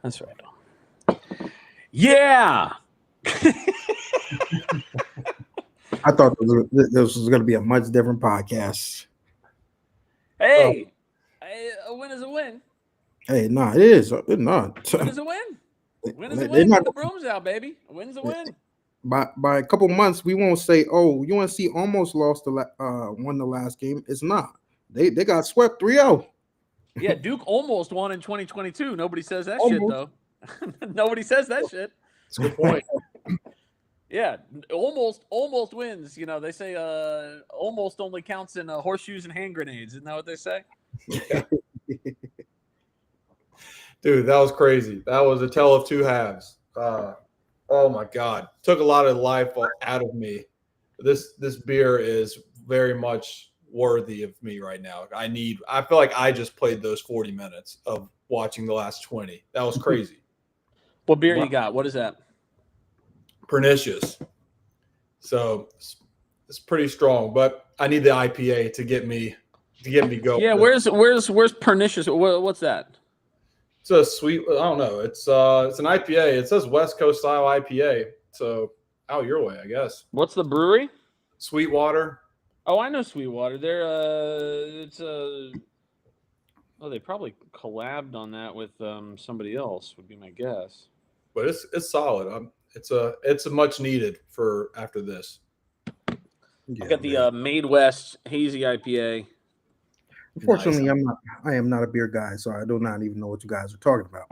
That's right. Yeah. I thought this was going to be a much different podcast. Hey, a win is a win. Hey, nah, it is. It's not. Win is a win. Win is a They're win. not- Get the brooms out, baby. A win's a win. By a couple months, we won't say, "Oh, UNC almost lost won the last game." It's not. They got swept 3-0. Yeah, Duke almost won in 2022. Nobody says that Almost. shit though. Nobody says that shit. That's a good point. Yeah, almost wins. You know, they say almost only counts in horseshoes and hand grenades. Isn't that what they say? Dude, that was crazy. That was a tale of two halves. Oh my God, took a lot of life out of me. This beer is very much worthy of me right now. I feel like I just played those 40 minutes of watching the last 20. That was crazy. What beer you got? What is that? Pernicious. So it's pretty strong, but I need the IPA to get me going. Yeah, where's Pernicious? What's that? It's a sweet. I don't know. It's an IPA. It says West Coast style IPA. So out your way, I guess. What's the brewery? Sweetwater. Oh, I know Sweetwater. They're they probably collabed on that with somebody else. Would be my guess. But it's solid. It's a much needed for after this. Yeah, I've got the Made West Hazy IPA. Unfortunately, I am not a beer guy, so I do not even know what you guys are talking about.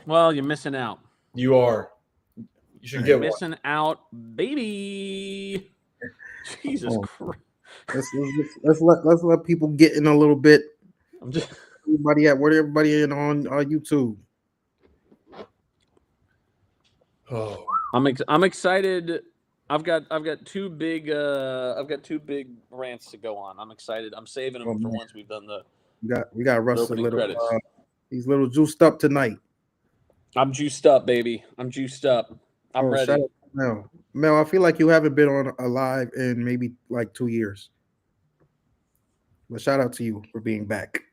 Well, you're missing out. You are. You should get missing out, baby. Jesus Christ. Let's let people get in a little bit. I'm just everybody in on YouTube. Oh, I'm excited. I've got two big rants to go on. I'm excited. I'm saving them for once we've done the. We got Russ a little. He's a little juiced up tonight. I'm juiced up, baby. I'm juiced up. I'm ready. Mel, I feel like you haven't been on a live in maybe like 2 years. But shout out to you for being back.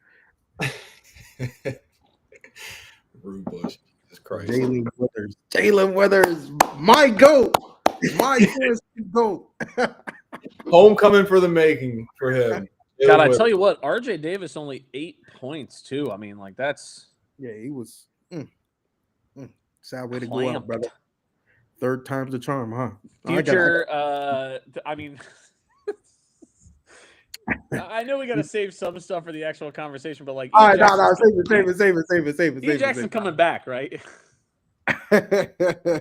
Rude Bush. Jesus Christ. Jalen Withers, my GOAT. My GOAT. Homecoming for the making for him. God, I tell you what, RJ Davis only 8 points too. I mean, like that's he was sad way to go out, brother. Third time's the charm, huh? Future, I mean, I know we got to save some stuff for the actual conversation, but like, all right, save it. Ian Jackson coming back, right?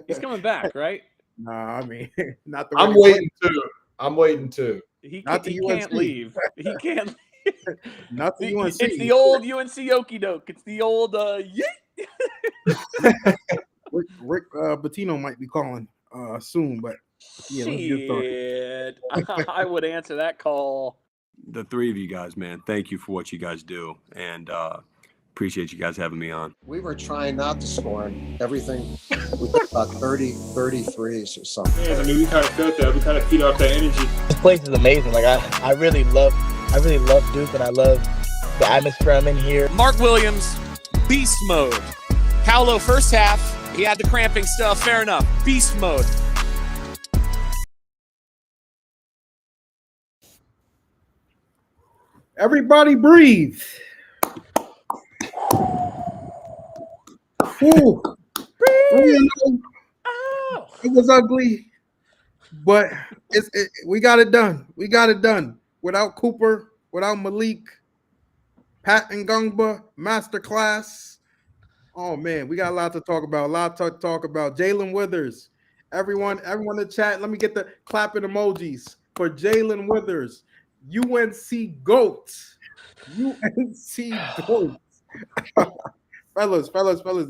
He's coming back, right? Nah, I mean, not the. I'm waiting too. He can't leave. He can't. Leave. Not the UNC. It's the old UNC okie doke. It's the old Rick Pitino might be calling soon, but shit. I would answer that call. The three of you guys, man, thank you for what you guys do, and appreciate you guys having me on. We were trying not to score and everything. We got about 33s or something. Yeah, I mean, we kind of felt that. We kind of feed off that energy. This place is amazing. Like I really love Duke, and I love the atmosphere I'm in here. Mark Williams, beast mode. Paolo first half, he had the cramping stuff. Fair enough. Beast mode. everybody breathe. Ooh. It was ugly, but we got it done. We got it done without Cooper, without Maliq, Pat and Gungba, masterclass. Oh man, we got a lot to talk about. Jalen Withers. Everyone in the chat, let me get the clapping emojis for Jalen Withers. UNC GOAT. UNC GOAT. Fellas,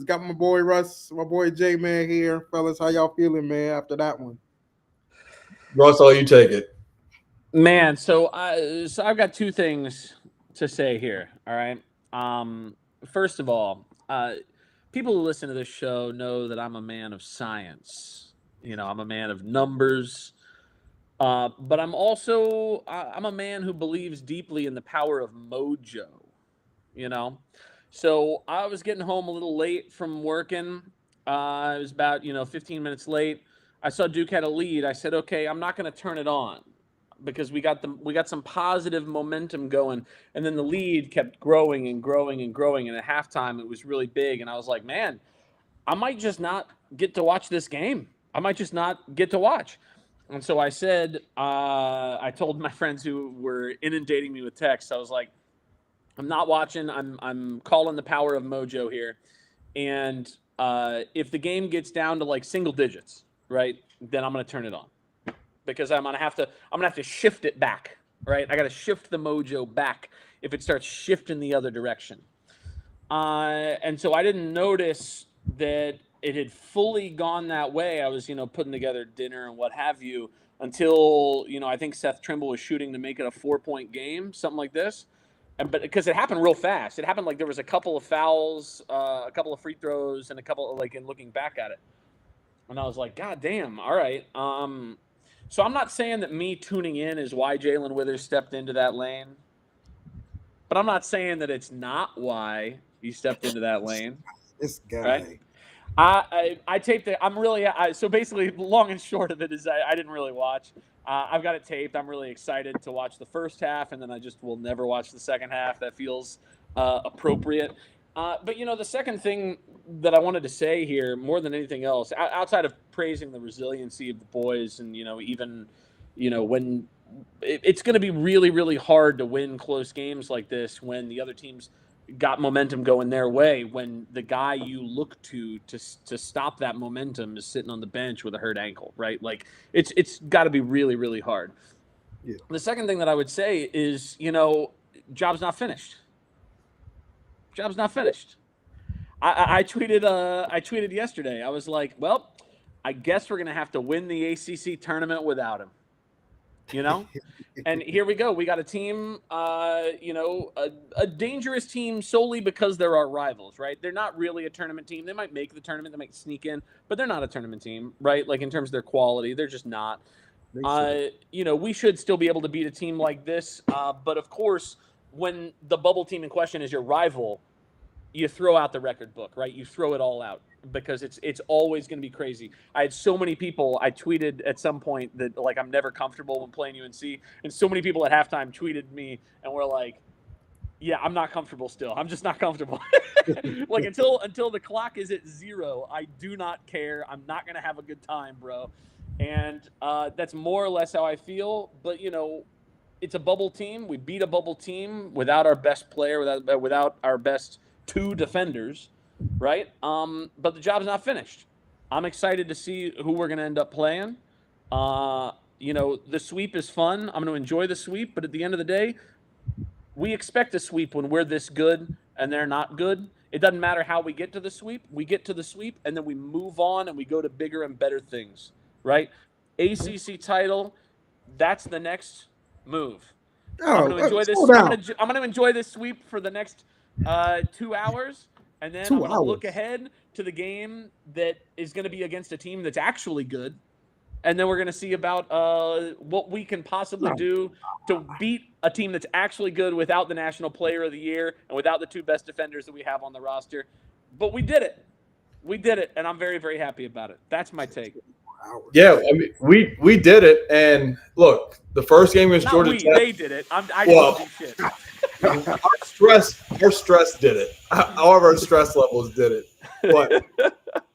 got my boy Russ, my boy JMann here. Fellas, how y'all feeling, man, after that one? Russ, I'll you take it. Man, so I've got two things to say here, all right? First of all, people who listen to this show know that I'm a man of science. You know, I'm a man of numbers. But I'm a man who believes deeply in the power of mojo, you know? So I was getting home a little late from working. It was about 15 minutes late. I saw Duke had a lead. I said, okay, I'm not going to turn it on because we got some positive momentum going, and then the lead kept growing and growing and growing. And at halftime, it was really big. And I was like, man, I might just not get to watch this game. I might just not get to watch. And so I said, I told my friends who were inundating me with texts, I was like, I'm not watching. I'm calling the power of mojo here. And if the game gets down to like single digits, right, then I'm going to turn it on because I'm going to have to shift it back, right? I got to shift the mojo back if it starts shifting the other direction. And so I didn't notice that it had fully gone that way. I was, putting together dinner and what have you until, I think Seth Trimble was shooting to make it a 4-point game, something like this. But because it happened real fast, it happened like there was a couple of fouls, a couple of free throws, and a couple of, like, in looking back at it. And I was like, God damn, all right. So I'm not saying that me tuning in is why Jalen Withers stepped into that lane. But I'm not saying that it's not why he stepped into that lane. This guy. Right? I taped it. So basically, long and short of it is I didn't really watch. I've got it taped. I'm really excited to watch the first half, and then I just will never watch the second half. That feels appropriate. But, the second thing that I wanted to say here, more than anything else, outside of praising the resiliency of the boys and, even, when it's going to be really, really hard to win close games like this when the other teams got momentum going their way, when the guy you look to stop that momentum is sitting on the bench with a hurt ankle, right? Like it's got to be really, really hard. Yeah. The second thing that I would say is, job's not finished. Job's not finished. I tweeted yesterday. I was like, well, I guess we're going to have to win the ACC tournament without him. And here we go. We got a team, a dangerous team solely because they're our rivals, right? They're not really a tournament team. They might make the tournament, they might sneak in, but they're not a tournament team, right? Like in terms of their quality, they're just not. We should still be able to beat a team like this. But of course, when the bubble team in question is your rival, you throw out the record book, right? You throw it all out because it's always going to be crazy. I had so many people, I tweeted at some point that like I'm never comfortable when playing UNC, and so many people at halftime tweeted me and were like, yeah, I'm not comfortable still. I'm just not comfortable. Like until the clock is at 0, I do not care. I'm not going to have a good time, bro. And that's more or less how I feel. But, it's a bubble team. We beat a bubble team without our best player, without our best 2 defenders, right? But the job's not finished. I'm excited to see who we're going to end up playing. The sweep is fun. I'm going to enjoy the sweep, but at the end of the day, we expect a sweep when we're this good and they're not good. It doesn't matter how we get to the sweep. We get to the sweep, and then we move on and we go to bigger and better things, right? ACC title, that's the next move. I'm going to enjoy this. I'm going to enjoy this sweep for the next 2 hours, and then I'm going to look ahead to the game that is going to be against a team that's actually good, and then we're going to see about what we can possibly do to beat a team that's actually good without the National Player of the Year and without the 2 best defenders that we have on the roster. But we did it. We did it, and I'm very, very happy about it. That's my take. Yeah, I mean, we did it, and look, the first game against Georgia Tech. They did it. I didn't do shit. Our stress did it. All of our stress levels did it. But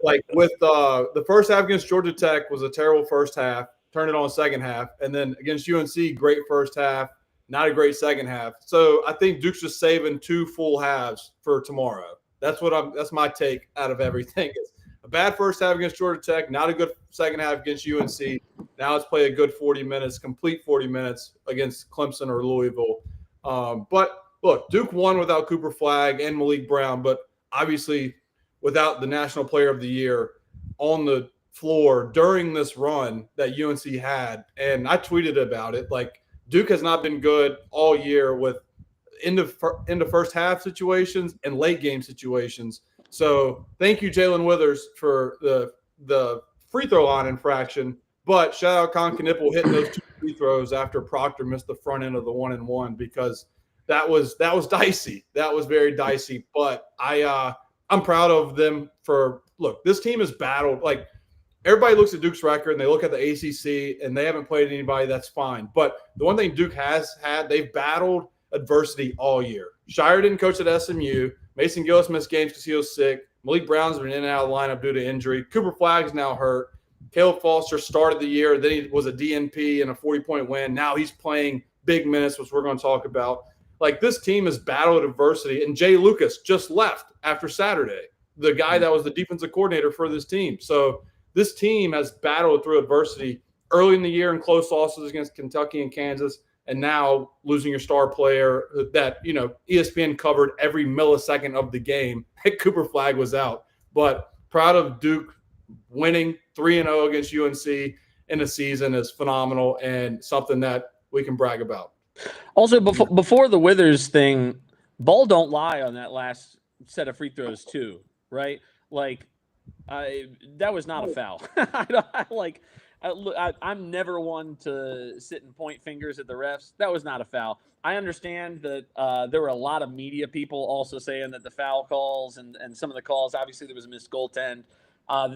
like with the first half against Georgia Tech was a terrible first half. Turned it on second half, and then against UNC, great first half, not a great second half. So I think Duke's just saving 2 full halves for tomorrow. That's my take out of everything. It's a bad first half against Georgia Tech, not a good second half against UNC. Now let's play a good 40 minutes, complete 40 minutes against Clemson or Louisville. But look, Duke won without Cooper Flagg and Maliq Brown, but obviously without the National Player of the Year on the floor during this run that UNC had. And I tweeted about it. Like, Duke has not been good all year with end of first half situations and late game situations. So thank you, Jalen Withers, for the free throw line infraction. But shout out Knueppel hitting those 2 free throws after Proctor missed the front end of the 1-and-1, because that was dicey. That was very dicey. But I'm proud of them for look. This team has battled like. Everybody looks at Duke's record and they look at the ACC and they haven't played anybody. That's fine. But the one thing Duke has had, they've battled adversity all year. Shire didn't coach at SMU. Mason Gillis missed games because he was sick. Malik Brown's been in and out of the lineup due to injury. Cooper Flagg's now hurt. Caleb Foster started the year. Then he was a DNP and a 40-point win. Now he's playing big minutes, which we're going to talk about. Like this team has battled adversity. And Jay Lucas just left after Saturday, the guy that was the defensive coordinator for this team. So this team has battled through adversity early in the year in close losses against Kentucky and Kansas, and now losing your star player that, ESPN covered every millisecond of the game. Cooper Flagg was out. But proud of Duke winning 3-0 against UNC in a season is phenomenal and something that we can brag about. Also, before the Withers thing, ball don't lie on that last set of free throws too, right? Like, that was not a foul. I'm never one to sit and point fingers at the refs. That was not a foul. I understand that there were a lot of media people also saying that the foul calls and some of the calls, obviously there was a missed goaltend.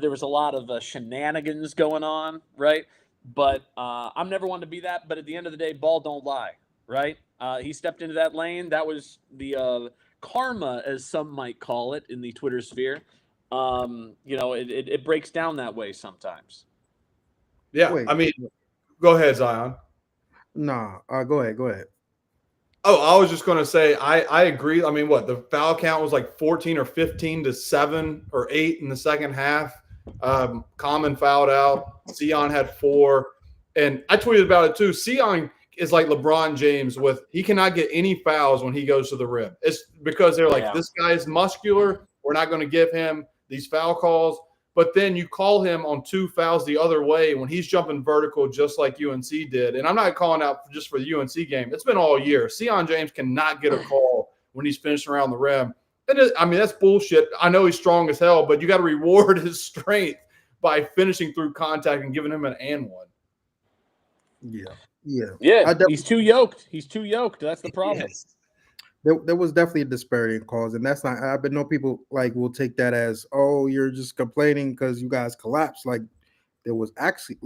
There was a lot of shenanigans going on, right? But I'm never one to be that. But at the end of the day, ball don't lie, right? He stepped into that lane. That was the karma, as some might call it in the Twitter sphere. It breaks down that way sometimes. Yeah, Wait. I mean, go ahead, Zion. Nah, go ahead. Oh, I was just going to say, I agree. I mean, the foul count was like 14 or 15 to 7 or 8 in the second half. Common fouled out. Sion had 4. And I tweeted about it too. Sion is like LeBron James he cannot get any fouls when he goes to the rim. It's because they're like, This guy is muscular. We're not going to give him these foul calls. But then you call him on 2 fouls the other way when he's jumping vertical just like UNC did. And I'm not calling out just for the UNC game. It's been all year. Sion James cannot get a call when he's finishing around the rim. And that's bullshit. I know he's strong as hell, but you got to reward his strength by finishing through contact and giving him an and one. Yeah. He's too yoked. That's the problem. Yes. There was definitely a disparity in calls, and that's not. I know people will take that as, oh, you're just complaining because you guys collapsed. Like there was actually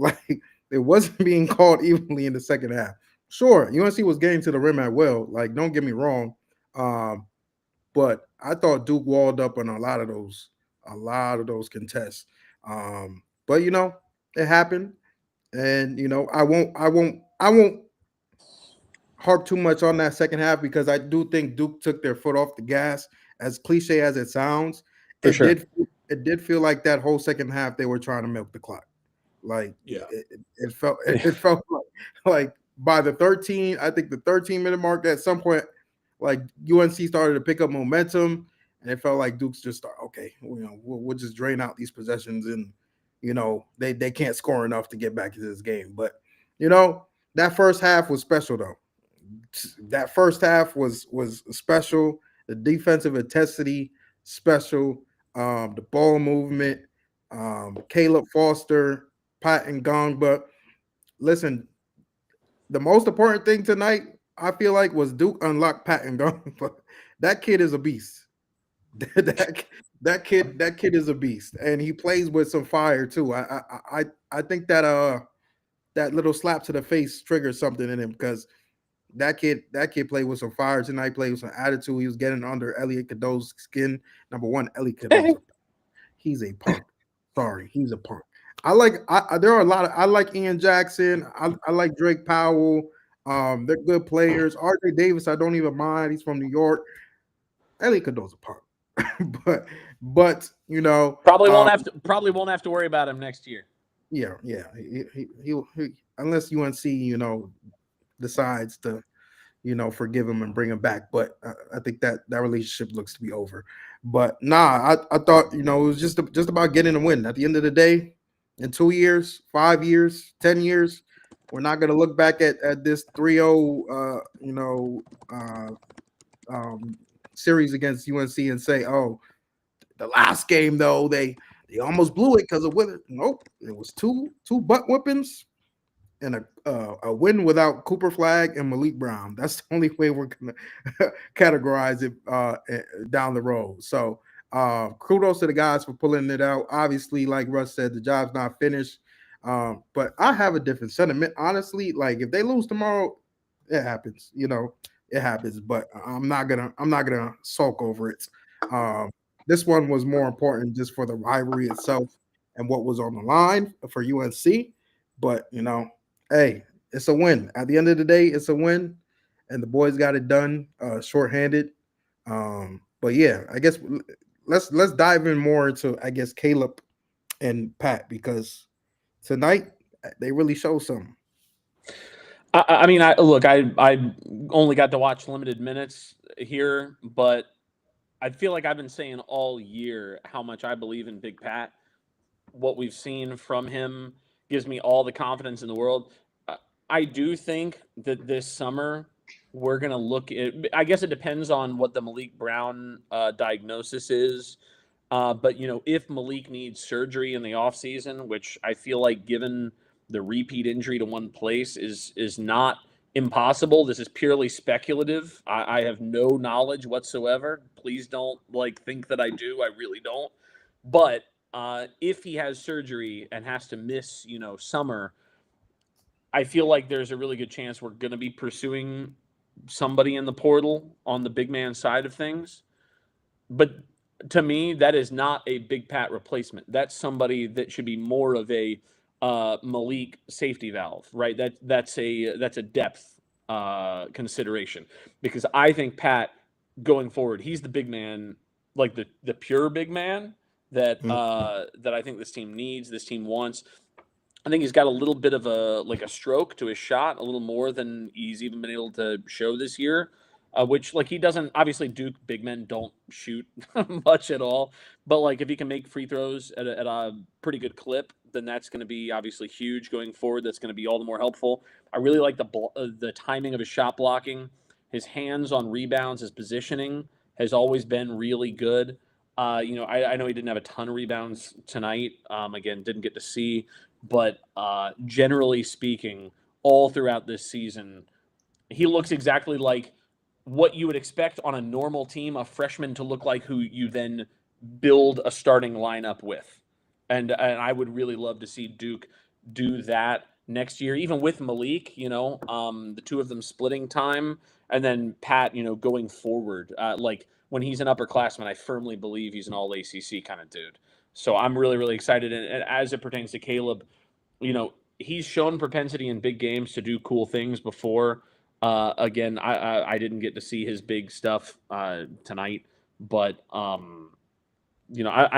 it wasn't being called evenly in the second half. Sure, UNC was getting to the rim at will. Like, don't get me wrong, but I thought Duke walled up on a lot of those contests. But it happened, and I won't harp too much on that second half because I do think Duke took their foot off the gas. As cliche as it sounds, it did feel like that whole second half they were trying to milk the clock. Like, it felt like by the 13-minute mark at some point, like UNC started to pick up momentum, and it felt like Duke's just we'll just drain out these possessions, and they can't score enough to get back into this game. But that first half was special though. That first half was special. The defensive intensity, special. The ball movement, Caleb Foster, Pat and Ngongba. Listen, the most important thing tonight, I feel like, was Duke unlocked Pat and Ngongba. That kid is a beast. that kid is a beast, and he plays with some fire too. I think that that little slap to the face triggered something in him because that kid played with some fire tonight, played with some attitude. He was getting under Elliot Cadeau's skin. Number one, Elliot Cadeau, he's a punk. Sorry, he's a punk. I like Ian Jackson. I like Drake Powell. They're good players. RJ Davis, I don't even mind. He's from New York. Elliot Cadeau's a punk. but probably won't have to worry about him next year. Yeah. He unless UNC, decides to, forgive him and bring him back. But I think that relationship looks to be over. But I thought, it was just about getting a win. At the end of the day, in 2 years, 5 years, 10 years, we're not going to look back at this 3-0, series against UNC and say, oh, the last game though they almost blew it because of weather. Nope, it was two butt whippings and a win without Cooper Flagg and Maliq Brown. That's the only way we're gonna categorize it down the road. So kudos to the guys for pulling it out. Obviously, like Russ said, the job's not finished. But I have a different sentiment. Honestly, like if they lose tomorrow, it happens. It happens. But I'm not gonna sulk over it. This one was more important just for the rivalry itself and what was on the line for UNC. But hey, it's a win. At the end of the day, it's a win, and the boys got it done shorthanded. But yeah, I guess let's dive in more into Caleb and Pat, because tonight they really showed something. I mean, I only got to watch limited minutes here, but I feel like I've been saying all year how much I believe in Big Pat. What we've seen from him gives me all the confidence in the world. I do think that this summer we're going to look at, I guess it depends on what the Maliq Brown diagnosis is. But, if Maliq needs surgery in the offseason, which I feel like given the repeat injury to one place is not impossible. This is purely speculative. I have no knowledge whatsoever. Please don't think that I do. I really don't. But if he has surgery and has to miss, summer, I feel like there's a really good chance we're going to be pursuing somebody in the portal on the big man side of things. But to me, that is not a Big Pat replacement. That's somebody that should be more of a Maliq safety valve, right? That's a depth consideration, because I think Pat going forward, he's the big man, like the pure big man that that I think this team needs, this team wants. I think he's got a little bit of a stroke to his shot, a little more than he's even been able to show this year. Which he doesn't, obviously Duke big men don't shoot much at all, but if he can make free throws at a pretty good clip, then that's going to be obviously huge going forward. That's going to be all the more helpful. I really like the timing of his shot blocking, his hands on rebounds, his positioning has always been really good. I know he didn't have a ton of rebounds tonight. Again, didn't get to see, but generally speaking, all throughout this season, he looks exactly like what you would expect on a normal team, a freshman to look like, who you then build a starting lineup with. And I would really love to see Duke do that next year, even with Maliq, the two of them splitting time, and then Pat, going forward. When he's an upperclassman, I firmly believe he's an all ACC kind of dude. So I'm really, really excited. And as it pertains to Caleb, he's shown propensity in big games to do cool things before. Again, I didn't get to see his big stuff tonight, but I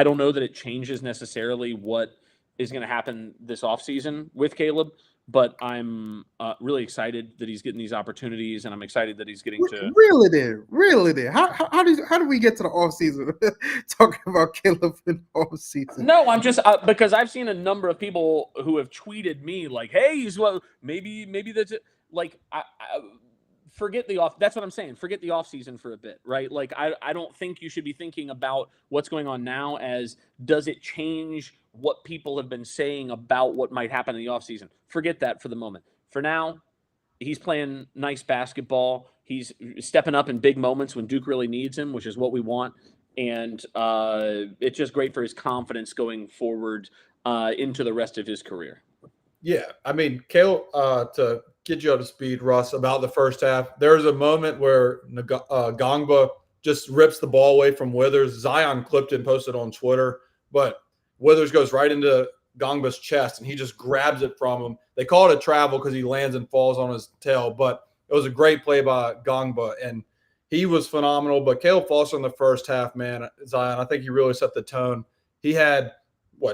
don't know that it changes necessarily what is going to happen this offseason with Caleb, but I'm really excited that he's getting these opportunities, and I'm excited that he's getting to reel it in. How do we get to the offseason talking about Caleb in the offseason? No, I'm just because I've seen a number of people who have tweeted me hey, maybe that's it. Forget the off. That's what I'm saying. Forget the off season for a bit, right? I don't think you should be thinking about what's going on now as does it change what people have been saying about what might happen in the off season. Forget that for the moment. For now, he's playing nice basketball. He's stepping up in big moments when Duke really needs him, which is what we want. And it's just great for his confidence going forward into the rest of his career. Yeah, I mean, Caleb, to get you up to speed, Russ, about the first half, there was a moment where Gongba just rips the ball away from Withers. Zion clipped it and posted on Twitter, but Withers goes right into Gongba's chest, and he just grabs it from him. They call it a travel because he lands and falls on his tail, but it was a great play by Gongba, and he was phenomenal. But Caleb Foster in the first half, man, Zion, I think he really set the tone. He had,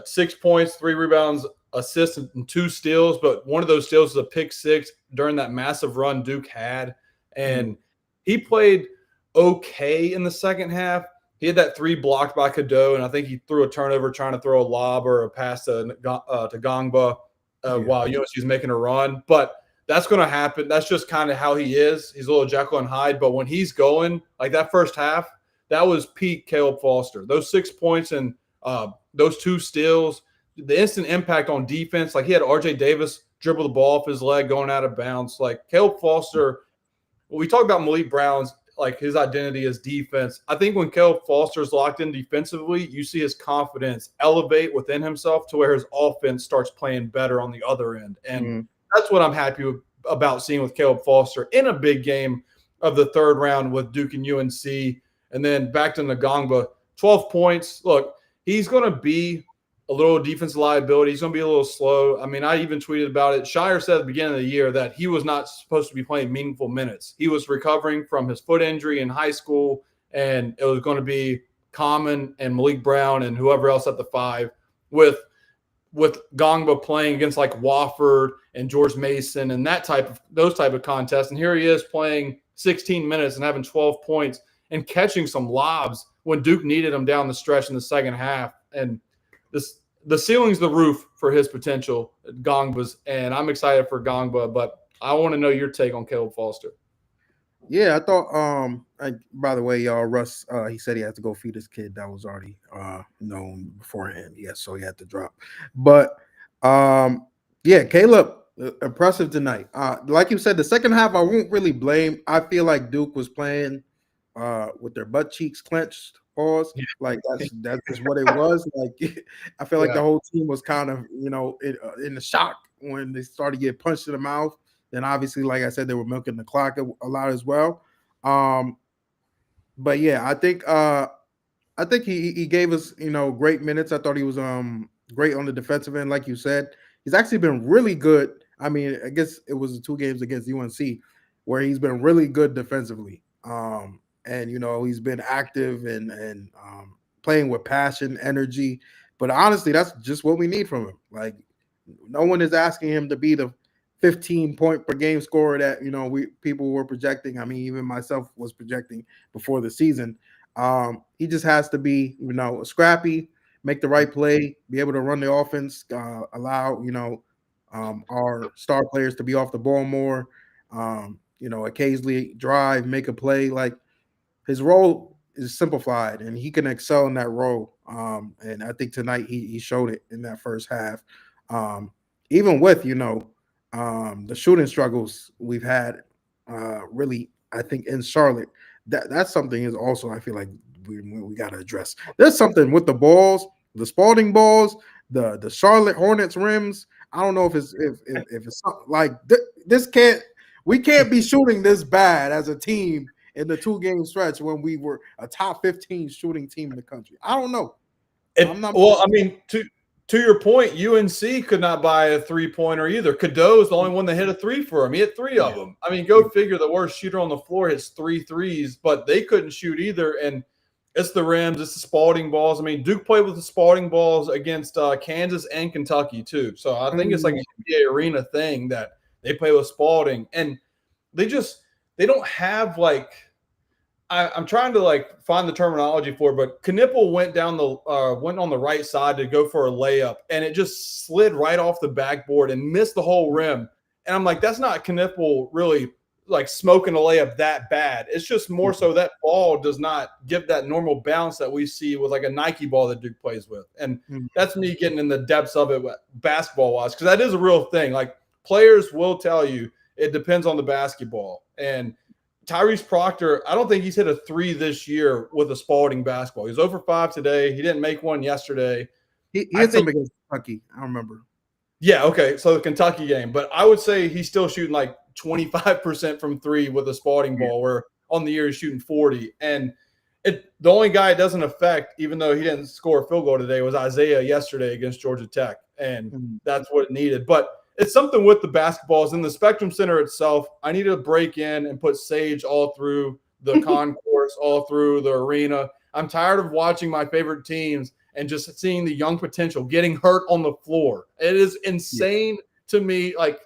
6 points, 3 rebounds, assists, and 2 steals, but one of those steals was a pick 6 during that massive run Duke had, and he played okay in the second half. He had that 3 blocked by Cadeau, and I think he threw a turnover trying to throw a lob or a pass to Gongba while UNC's making a run. But that's going to happen. That's just kind of how he is. He's a little Jekyll and Hyde, but when he's going, like that first half, that was peak Caleb Foster. Those 6 points and those 2 steals, the instant impact on defense. Like he had RJ Davis dribble the ball off his leg going out of bounds. Like Caleb Foster, when we talk about Maliq Brown's, like his identity is defense. I think when Caleb Foster is locked in defensively, you see his confidence elevate within himself to where his offense starts playing better on the other end. And that's what I'm happy about seeing with Caleb Foster in a big game of the third round with Duke and UNC. And then back to Ngongba, 12 points. Look, he's going to be a little defensive liability. He's going to be a little slow. I mean, I even tweeted about it. Shire said at the beginning of the year that he was not supposed to be playing meaningful minutes. He was recovering from his foot injury in high school, and it was going to be Common and Maliq Brown and whoever else at the 5 with Ngongba playing against like Wofford and George Mason and those type of contests. And here he is playing 16 minutes and having 12 points and catching some lobs when Duke needed him down the stretch in the second half. And the ceiling's the roof for his potential at Ngongba's, and I'm excited for Ngongba, but I want to know your take on Caleb Foster. Yeah, I thought by the way, y'all, Russ, he said he had to go feed his kid. That was already known beforehand. Yes, so he had to drop. But yeah, Caleb, impressive tonight. Like you said, the second half I won't really blame. I feel like Duke was playing with their butt cheeks clenched. Pause. Like that's just what it was. Like I feel like the whole team was kind of in the shock when they started to get punched in the mouth. Then obviously, like I said, they were milking the clock a lot as well. But yeah, I think he gave us great minutes. I thought he was great on the defensive end, like you said. He's actually been really good. I mean, I guess it was 2 games against UNC where he's been really good defensively. And he's been active and playing with passion, energy. But honestly, that's just what we need from him. Like, no one is asking him to be the 15-point per game scorer that people were projecting. I mean, even myself was projecting before the season. He just has to be scrappy, make the right play, be able to run the offense, allow our star players to be off the ball more. Occasionally drive, make a play. Like, his role is simplified, and he can excel in that role. And I think tonight he showed it in that first half. Even with the shooting struggles we've had, really, I think in Charlotte, that's something is also I feel like we got to address. There's something with the balls, the Spalding balls, the Charlotte Hornets rims. I don't know if it's like this we can't be shooting this bad as a team in the 2-game stretch when we were a top 15 shooting team in the country. I don't know. I mean, to your point, UNC could not buy a 3-pointer either. Cadeau is the only one that hit a 3 for him. He hit 3 of them. I mean, go figure. The worst shooter on the floor hits 3 threes, but they couldn't shoot either. And it's the rims, it's the Spalding balls. I mean, Duke played with the Spalding balls against Kansas and Kentucky too. So I think it's like an NBA arena thing that they play with Spalding, and they don't have like. I'm trying to find the terminology for it, but Knueppel went on the right side to go for a layup, and it just slid right off the backboard and missed the whole rim. And I'm like, that's not Knueppel really smoking a layup that bad. It's just more so that ball does not give that normal bounce that we see with a Nike ball that Duke plays with. And that's me getting in the depths of it basketball wise, because that is a real thing. Like, players will tell you it depends on the basketball. And Tyrese Proctor, I don't think he's hit a 3 this year with a Spalding basketball. He's over 5 today. He didn't make one yesterday. He hit some against Kentucky. I remember. Yeah, okay. So the Kentucky game. But I would say he's still shooting 25% from 3 with a Spalding ball, where on the year he's shooting 40. And the only guy it doesn't affect, even though he didn't score a field goal today, was Isaiah yesterday against Georgia Tech. And that's what it needed. But it's something with the basketballs in the Spectrum Center itself. I need to break in and put sage all through the concourse, all through the arena. I'm tired of watching my favorite teams and just seeing the young potential getting hurt on the floor. It is insane to me. Like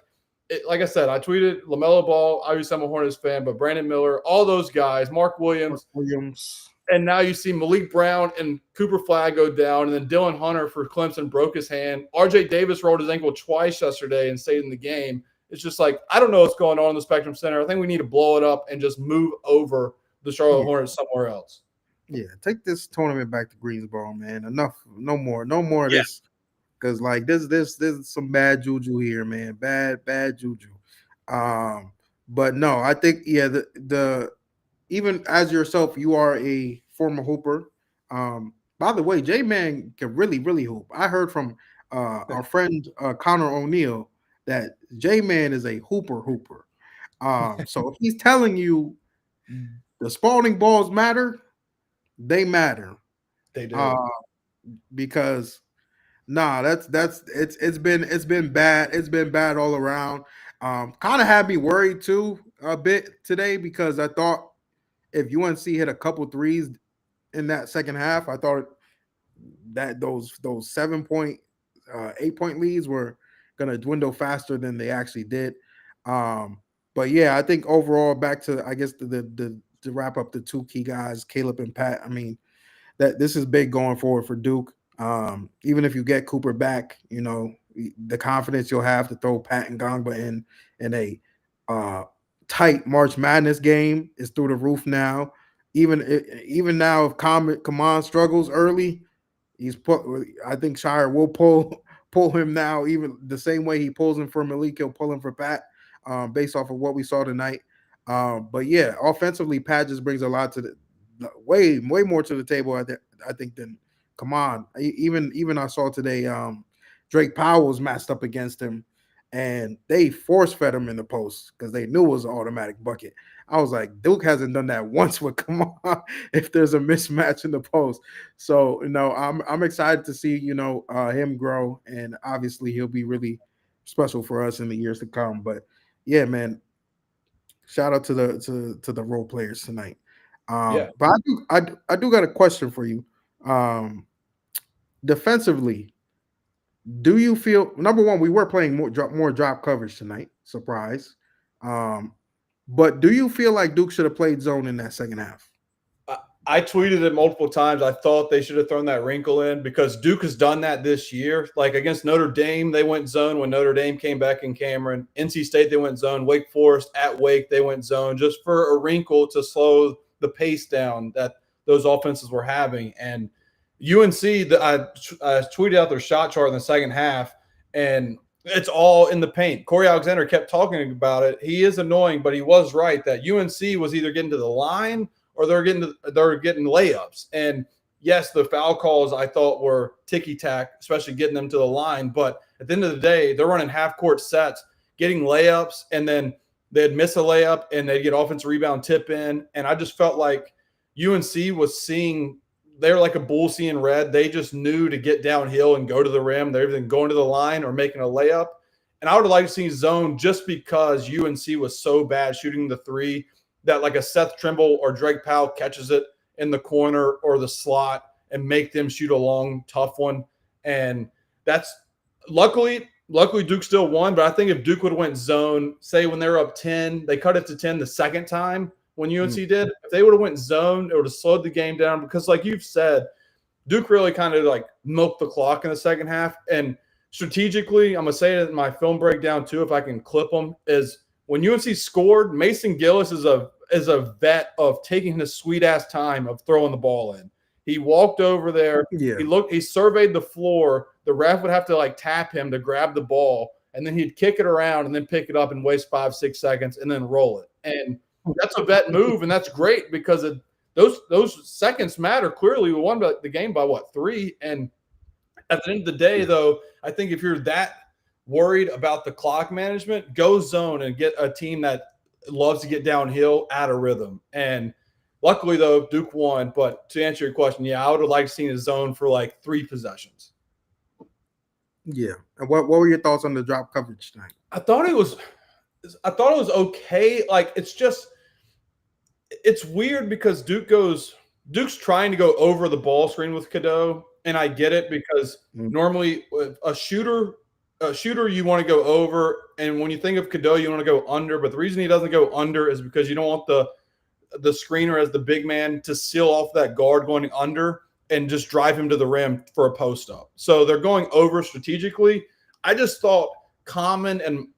I said, I tweeted LaMelo Ball. Obviously, I'm a Hornets fan, but Brandon Miller, all those guys, Mark Williams. And now you see Maliq Brown and Cooper Flagg go down, and then Dylan Hunter for Clemson broke his hand. RJ Davis rolled his ankle twice yesterday and stayed in the game. It's just I don't know what's going on in the Spectrum Center. I think we need to blow it up and just move over the Charlotte Hornets somewhere else. Yeah, take this tournament back to Greensboro, man. Enough. No more of this because like there's some bad juju here, man. Bad juju. But no, I think the even as yourself, you are a former hooper. By the way, JMann can really hoop. I heard from our friend Connor O'Neill that JMann is a hooper. So if he's telling you the Spalding balls matter, they matter. They do. Because it's been bad. It's been bad all around. Kind of had me worried too a bit today because I thought if UNC hit a couple threes in that second half, I thought that those 7-point, 8-point leads were gonna dwindle faster than they actually did. But yeah, I think overall, back to I guess the to wrap up the two key guys, Caleb and Pat. I mean, that this is big going forward for Duke. Even if you get Cooper back, the confidence you'll have to throw Pat and Gongba in a tight March Madness game is through the roof now. Even now, if Kaman struggles early, I think Shire will pull him now, even the same way he pulls him for Maliq, he'll pull him for Pat, based off of what we saw tonight. But yeah, offensively, Pat just brings a lot to the way more to the table, I think, than Kaman. Even I saw today, Drake Powell's matched up against him, and they force fed him in the post because they knew it was an automatic bucket. I was like, Duke hasn't done that once with Kaman if there's a mismatch in the post. So I'm excited to see him grow, and obviously he'll be really special for us in the years to come. But yeah, man, shout out to the role players tonight. But I do got a question for you. Defensively, do you feel, number one, we were playing more drop coverage tonight, surprise. But do you feel like Duke should have played zone in that second half? I tweeted it multiple times. I thought they should have thrown that wrinkle in because Duke has done that this year. Like against Notre Dame, they went zone when Notre Dame came back in Cameron. NC State, they went zone. Wake Forest at Wake, they went zone just for a wrinkle to slow the pace down that those offenses were having. And UNC, I tweeted out their shot chart in the second half, and it's all in the paint. Corey Alexander kept talking about it. He is annoying, but he was right that UNC was either getting to the line or they're getting layups. And yes, the foul calls I thought were ticky-tack, especially getting them to the line. But at the end of the day, they're running half-court sets, getting layups, and then they'd miss a layup and they'd get offensive rebound tip in. And I just felt like UNC was seeing – they're like a bull seeing red. They just knew to get downhill and go to the rim. They're either going to the line or making a layup. And I would have liked to see zone just because UNC was so bad shooting the three that like a Seth Trimble or Drake Powell catches it in the corner or the slot and make them shoot a long, tough one. And that's luckily Duke still won. But I think if Duke would have went zone, say when they were up 10, they cut it to 10 the second time, when UNC did, if they would have went zone, it would have slowed the game down because, like you've said, Duke really kind of like milked the clock in the second half. And strategically, I'm going to say it in my film breakdown too, if I can clip them, is when UNC scored, Mason Gillis is a vet of taking his sweet-ass time of throwing the ball in. He walked over there. Yeah. He surveyed the floor. The ref would have to like tap him to grab the ball, and then he'd kick it around and then pick it up and waste 5-6 seconds and then roll it. And that's a vet move, and that's great because those seconds matter. Clearly, we won the game by 3? And at the end of the day, though, I think if you're that worried about the clock management, go zone and get a team that loves to get downhill out of rhythm. And luckily, though, Duke won. But to answer your question, yeah, I would have liked to see a zone for like 3 possessions. Yeah. And what were your thoughts on the drop coverage tonight? I thought it was okay. Like it's weird because Duke's trying to go over the ball screen with Cadeau, and I get it because normally a shooter you want to go over, and when you think of Cadeau, you want to go under. But the reason he doesn't go under is because you don't want the screener as the big man to seal off that guard going under and just drive him to the rim for a post up. So they're going over strategically. I just thought Common and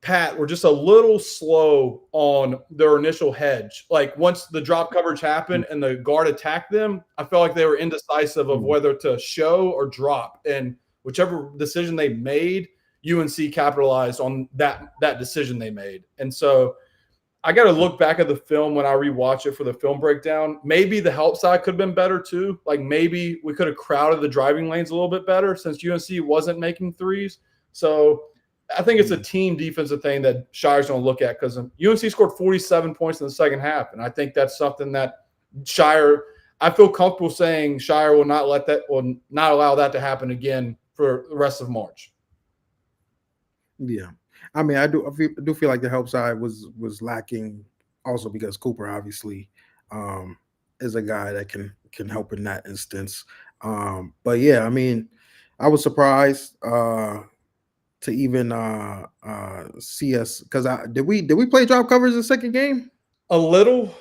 Pat were just a little slow on their initial hedge. Like once the drop coverage happened and the guard attacked them, I felt like they were indecisive of whether to show or drop. And whichever decision they made, UNC capitalized on that decision they made. And so I got to look back at the film when I rewatch it for the film breakdown. Maybe the help side could have been better too. Like maybe we could have crowded the driving lanes a little bit better since UNC wasn't making threes. So I think it's a team defensive thing that Shire's going to look at because UNC scored 47 points in the second half. And I think that's something that Shire – I feel comfortable saying Shire will not allow that to happen again for the rest of March. Yeah. I mean, I do feel like the help side was lacking also because Cooper obviously is a guy that can help in that instance. But yeah, I mean, I was surprised to even see us because did we play drop covers in the second game? A little.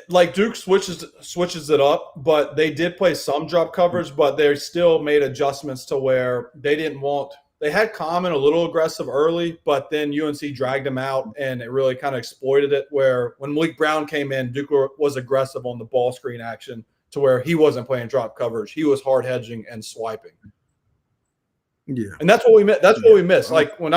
Like Duke switches it up, but they did play some drop covers, but they still made adjustments to where they didn't want – they had Common a little aggressive early, but then UNC dragged him out, and it really kind of exploited it where when Maliq Brown came in, Duke was aggressive on the ball screen action to where he wasn't playing drop coverage. He was hard hedging and swiping. Yeah. And that's what we missed. That's what we missed. Like when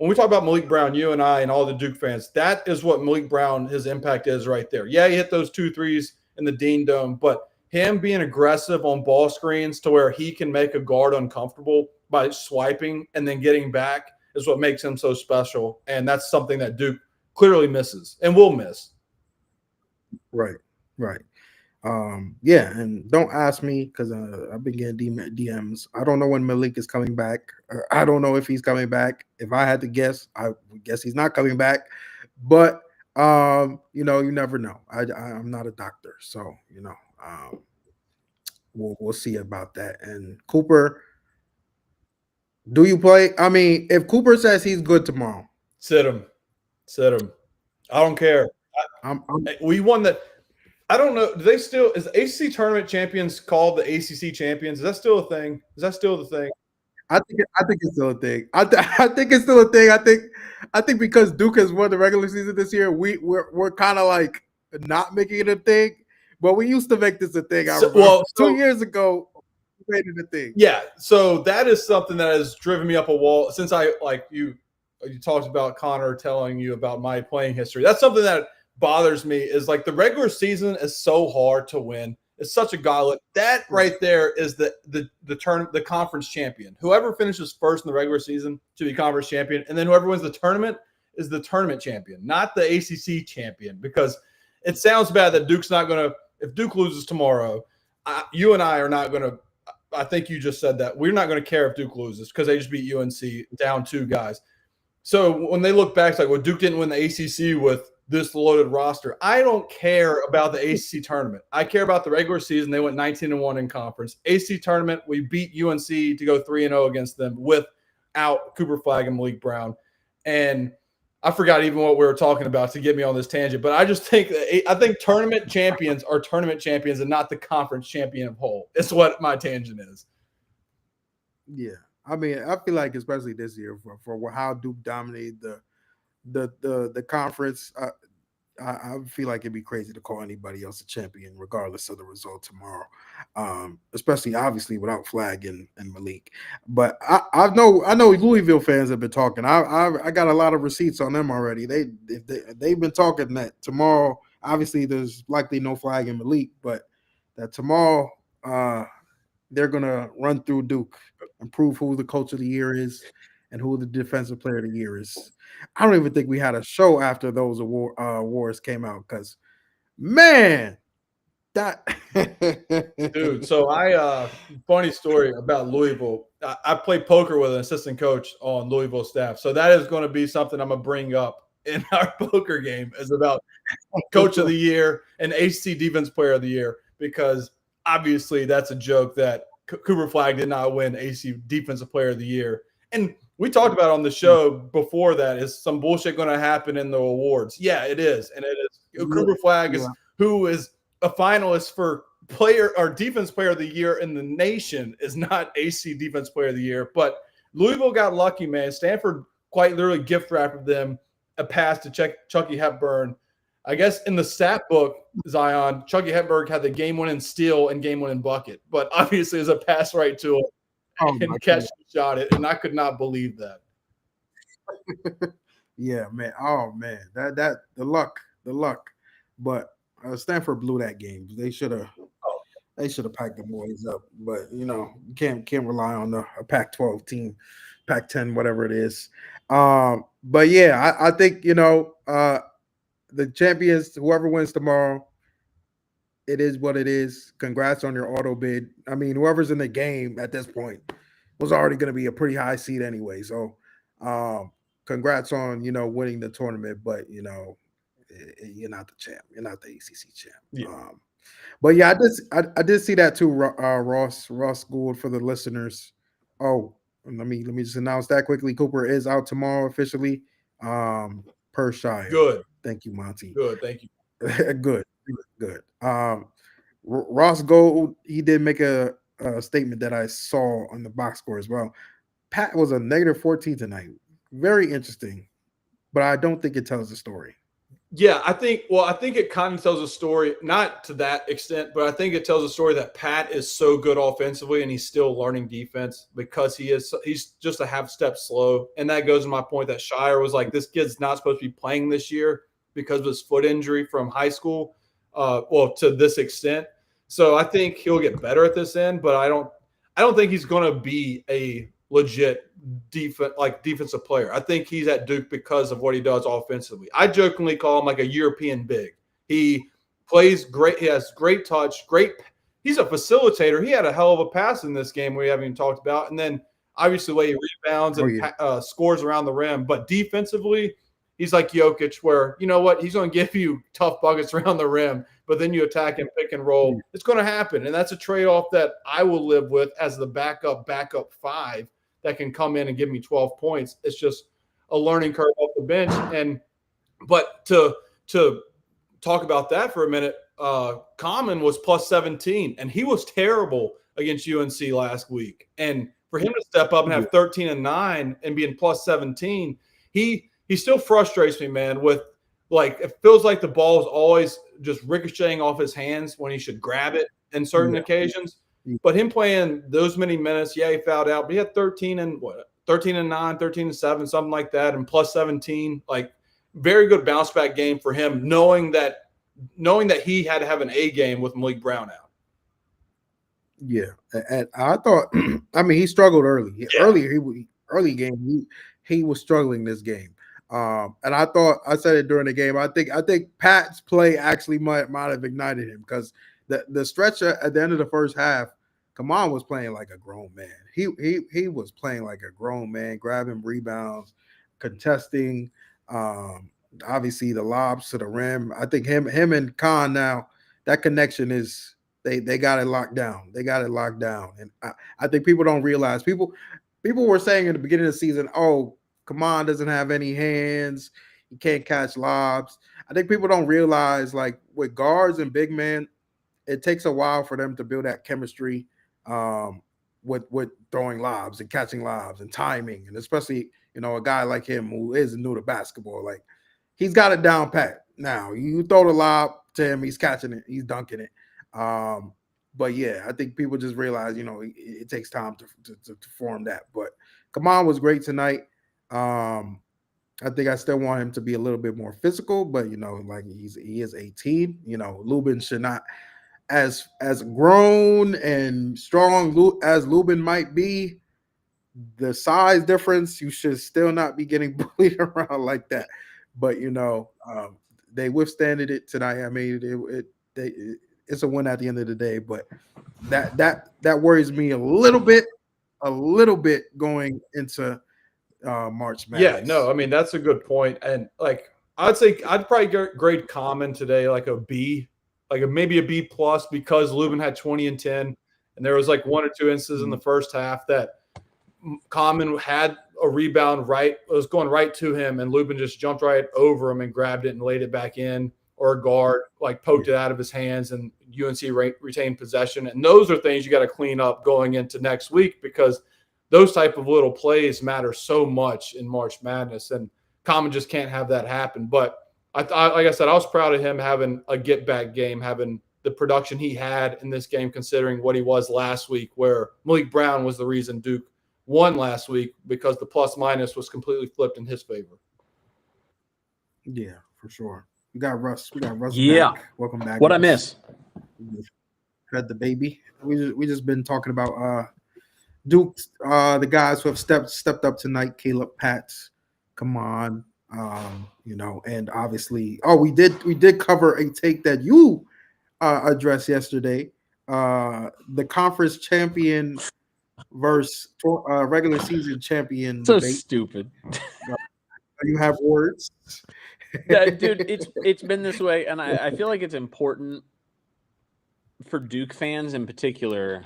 we talk about Maliq Brown, you and I and all the Duke fans, that is what Maliq Brown, his impact is right there. Yeah, he hit those 2 threes in the Dean Dome, but him being aggressive on ball screens to where he can make a guard uncomfortable by swiping and then getting back is what makes him so special. And that's something that Duke clearly misses and will miss. Right. Yeah, and don't ask me because I've been getting DMs. I don't know when Maliq is coming back. I don't know if he's coming back. If I had to guess, I would guess he's not coming back. But you never know. I'm not a doctor, so we'll see about that. And Cooper, do you play? I mean, if Cooper says he's good tomorrow, sit him. I don't care. We won that. I don't know. Do they still is ACC tournament champions called the ACC champions? Is that still a thing? Is that still the thing? I think it's still a thing. I think it's still a thing. I think because Duke has won the regular season this year, we're kind of like not making it a thing. But we used to make this a thing. I remember 2 years ago, we made it a thing. Yeah. So that is something that has driven me up a wall since you talked about Connor telling you about my playing history. That's something that bothers me is like the regular season is so hard to win. It's such a gauntlet. That right there is the conference champion. Whoever finishes first in the regular season to be conference champion, and then whoever wins the tournament is the tournament champion, not the ACC champion. Because it sounds bad that Duke's not going to. If Duke loses tomorrow, you and I are not going to. I think you just said that we're not going to care if Duke loses because they just beat UNC down 2 guys. So when they look back, it's like, well, Duke didn't win the ACC with this loaded roster. I don't care about the ACC tournament. I care about the regular season. They went 19-1 in conference. ACC tournament, we beat UNC to go 3-0 against them without Cooper Flagg and Maliq Brown. And I forgot even what we were talking about to get me on this tangent. But I just think tournament champions are tournament champions and not the conference champion of whole. It's what my tangent is. Yeah. I mean, I feel like especially this year for how Duke dominated the conference, I feel like it'd be crazy to call anybody else a champion, regardless of the result tomorrow. Especially obviously without Flagg and Maliq. But I know Louisville fans have been talking. I got a lot of receipts on them already. They've been talking that tomorrow. Obviously, there's likely no Flagg and Maliq, but that tomorrow they're gonna run through Duke and prove who the coach of the year is and who the defensive player of the year is. I don't even think we had a show after those awards came out because, man, that dude. So funny story about Louisville. I played poker with an assistant coach on Louisville staff, so that is going to be something I'm gonna bring up in our poker game is about coach of the year and ACC defense player of the year because obviously that's a joke that Cooper Flagg did not win ACC defensive player of the year. And we talked about on the show before that is some bullshit going to happen in the awards. Yeah, it is. And it is. Cooper Flagg is who is a finalist for player or defense player of the year in the nation is not ACC defense player of the year. But Louisville got lucky, man. Stanford quite literally gift wrapped them a pass to Chucky Hepburn. I guess in the stat book, Zion, Chucky Hepburn had the game-winning steal and game-winning bucket. But obviously, it's a pass right to him. Oh my and catch God. the shot, and I could not believe that. Yeah, man. Oh man, that the luck. But Stanford blew that game. They should have packed the boys up. But you can't rely on a Pac-12 team, Pac-10, whatever it is. But yeah, I think the champions, whoever wins tomorrow, it is what it is. Congrats on your auto bid. I mean, whoever's in the game at this point was already going to be a pretty high seed anyway. So, congrats on winning the tournament. But you're not the champ. You're not the ACC champ. Yeah. But yeah, I did see that too. Ross Gould for the listeners. Oh, let me just announce that quickly. Cooper is out tomorrow officially. Per Shire. Good. Thank you, Monty. Good. Thank you. Good. Ross Gold, he did make a statement that I saw on the box score as well. Pat was a negative 14 tonight. Very interesting, but I don't think it tells the story. Yeah, I think it kind of tells a story, not to that extent, but I think it tells a story that Pat is so good offensively and he's still learning defense because he's just a half step slow. And that goes to my point that Shire was like, this kid's not supposed to be playing this year because of his foot injury from high school. To this extent. So I think he'll get better at this end, but I don't think he's going to be a legit defensive player. I think he's at Duke because of what he does offensively. I jokingly call him like a European big. He plays great. He has great touch, he's a facilitator. He had a hell of a pass in this game we haven't even talked about. And then obviously the way he rebounds and scores around the rim, but defensively, he's like Jokic where, you know what, he's going to give you tough buckets around the rim, but then you attack and pick and roll. It's going to happen, and that's a trade-off that I will live with as the backup 5 that can come in and give me 12 points. It's just a learning curve off the bench. But to talk about that for a minute, Common was plus 17, and he was terrible against UNC last week. And for him to step up and have 13 and 9 and being plus 17, he still frustrates me, man, with it feels like the ball is always just ricocheting off his hands when he should grab it in certain occasions. But him playing those many minutes, he fouled out, but he had 13 and 9, 13 and 7, something like that, and plus 17. Very good bounce back game for him, knowing that he had to have an A game with Maliq Brown out. Yeah, and I thought, I mean, he struggled early. Early game, he was struggling this game. And I said it during the game. I think Pat's play actually might have ignited him because the stretch at the end of the first half, Kaman was playing like a grown man. He was playing like a grown man, grabbing rebounds, contesting. Obviously the lobs to the rim. I think him and Khan now, that connection is they got it locked down. And I think people don't realize. People were saying in the beginning of the season, oh, Kaman doesn't have any hands. He can't catch lobs. I think people don't realize, with guards and big men, it takes a while for them to build that chemistry with throwing lobs and catching lobs and timing. And especially, a guy like him who is new to basketball, he's got it down pat. Now, you throw the lob to him, he's catching it, he's dunking it. But yeah, I think people just realize, it takes time to form that. But Kaman was great tonight. I think I still want him to be a little bit more physical, but he is 18. Lubin should not, as grown and strong as Lubin might be, the size difference, you should still not be getting bullied around like that. But they withstanded it tonight. I mean, it's a win at the end of the day. But that worries me a little bit going into March Madness. Yeah, no, I mean that's a good point. And I'd say I'd probably grade Common today like a B, maybe a B plus, because Lubin had 20 and 10, and there was 1 or 2 instances in the first half that Common had a rebound was going right to him, and Lubin just jumped right over him and grabbed it and laid it back in, or a guard poked it out of his hands, and UNC retained possession. And those are things you got to clean up going into next week, because those type of little plays matter so much in March Madness, and Common just can't have that happen. But like I said, I was proud of him having a get back game, having the production he had in this game, considering what he was last week, where Maliq Brown was the reason Duke won last week because the plus minus was completely flipped in his favor. Yeah, for sure. We got Russ. Yeah. Back. Welcome back. What I Russ. miss? Had the baby. We just been talking about Duke, the guys who have stepped up tonight. Caleb, Pats, come on, and obviously, we did cover a take that you addressed yesterday. The conference champion versus regular season champion So debate. stupid. You have words. Dude, it's been this way, and I feel like it's important for Duke fans in particular,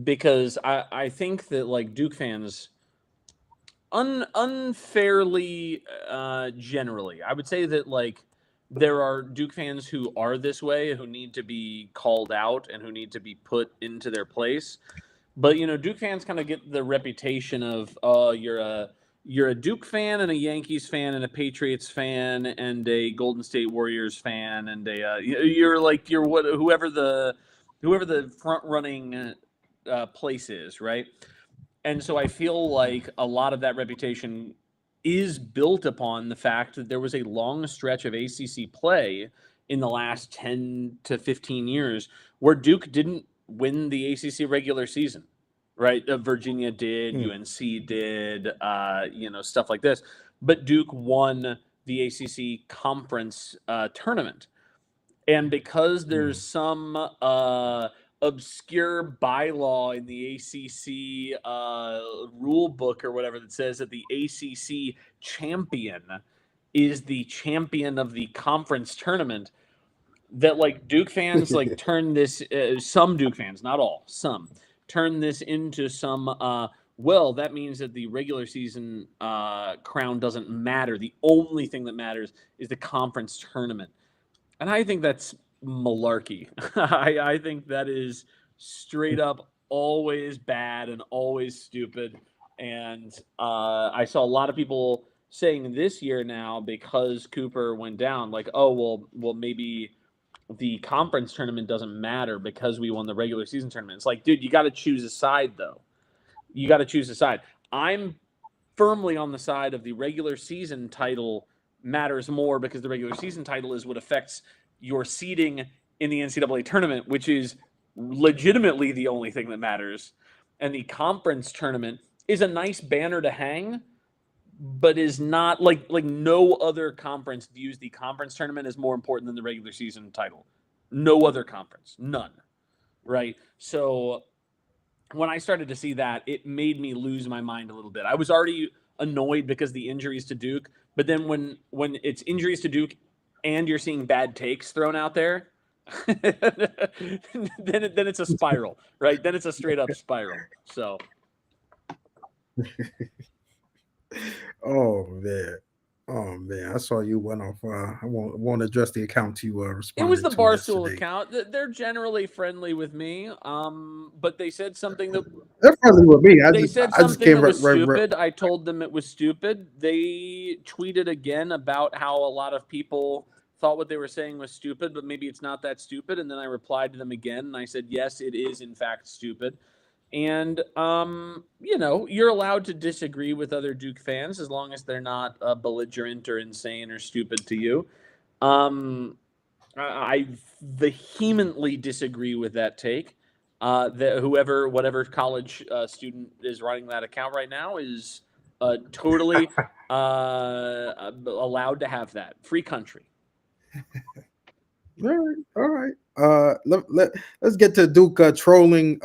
because I think that like Duke fans unfairly generally, I would say that like there are Duke fans who are this way, who need to be called out and who need to be put into their place. But Duke fans kind of get the reputation of you're a Duke fan and a Yankees fan and a Patriots fan and a Golden State Warriors fan and whoever the front running place is, right? And so I feel like a lot of that reputation is built upon the fact that there was a long stretch of ACC play in the last 10 to 15 years where Duke didn't win the ACC regular season, right? Virginia did, UNC did, stuff like this. But Duke won the ACC conference tournament. And because there's some obscure bylaw in the ACC rule book or whatever that says that the ACC champion is the champion of the conference tournament, that like Duke fans like turn this, some Duke fans, not all, some turn this into some, that means that the regular season crown doesn't matter. The only thing that matters is the conference tournament. And I think that's malarkey. I think that is straight up always bad and always stupid. And I saw a lot of people saying this year now, because Cooper went down, like, well, maybe the conference tournament doesn't matter because we won the regular season tournament. It's like, dude, you got to choose a side, though. You got to choose a side. I'm firmly on the side of the regular season title matters more, because the regular season title is what affects your seeding in the NCAA tournament, which is legitimately the only thing that matters. And the conference tournament is a nice banner to hang, but is not like no other conference views the conference tournament as more important than the regular season title. No other conference, none. Right. So when I started to see that, it made me lose my mind a little bit. I was already annoyed because the injuries to Duke, but then when it's injuries to Duke and you're seeing bad takes thrown out there, then it's a spiral, right? Then it's a straight up spiral. So. Oh man! I saw you went off. I won't address the account you responded to. It was the Barstool yesterday. account. They're generally friendly with me, but they said something that they're friendly with me. They said something that was stupid. I told them it was stupid. They tweeted again about how a lot of people thought what they were saying was stupid, but maybe it's not that stupid. And then I replied to them again, and I said, yes, it is in fact stupid. And, you're allowed to disagree with other Duke fans as long as they're not belligerent or insane or stupid to you. I vehemently disagree with that take. That whatever college student is running that account right now is totally allowed to have that. Free country. All right. Let's get to Duke trolling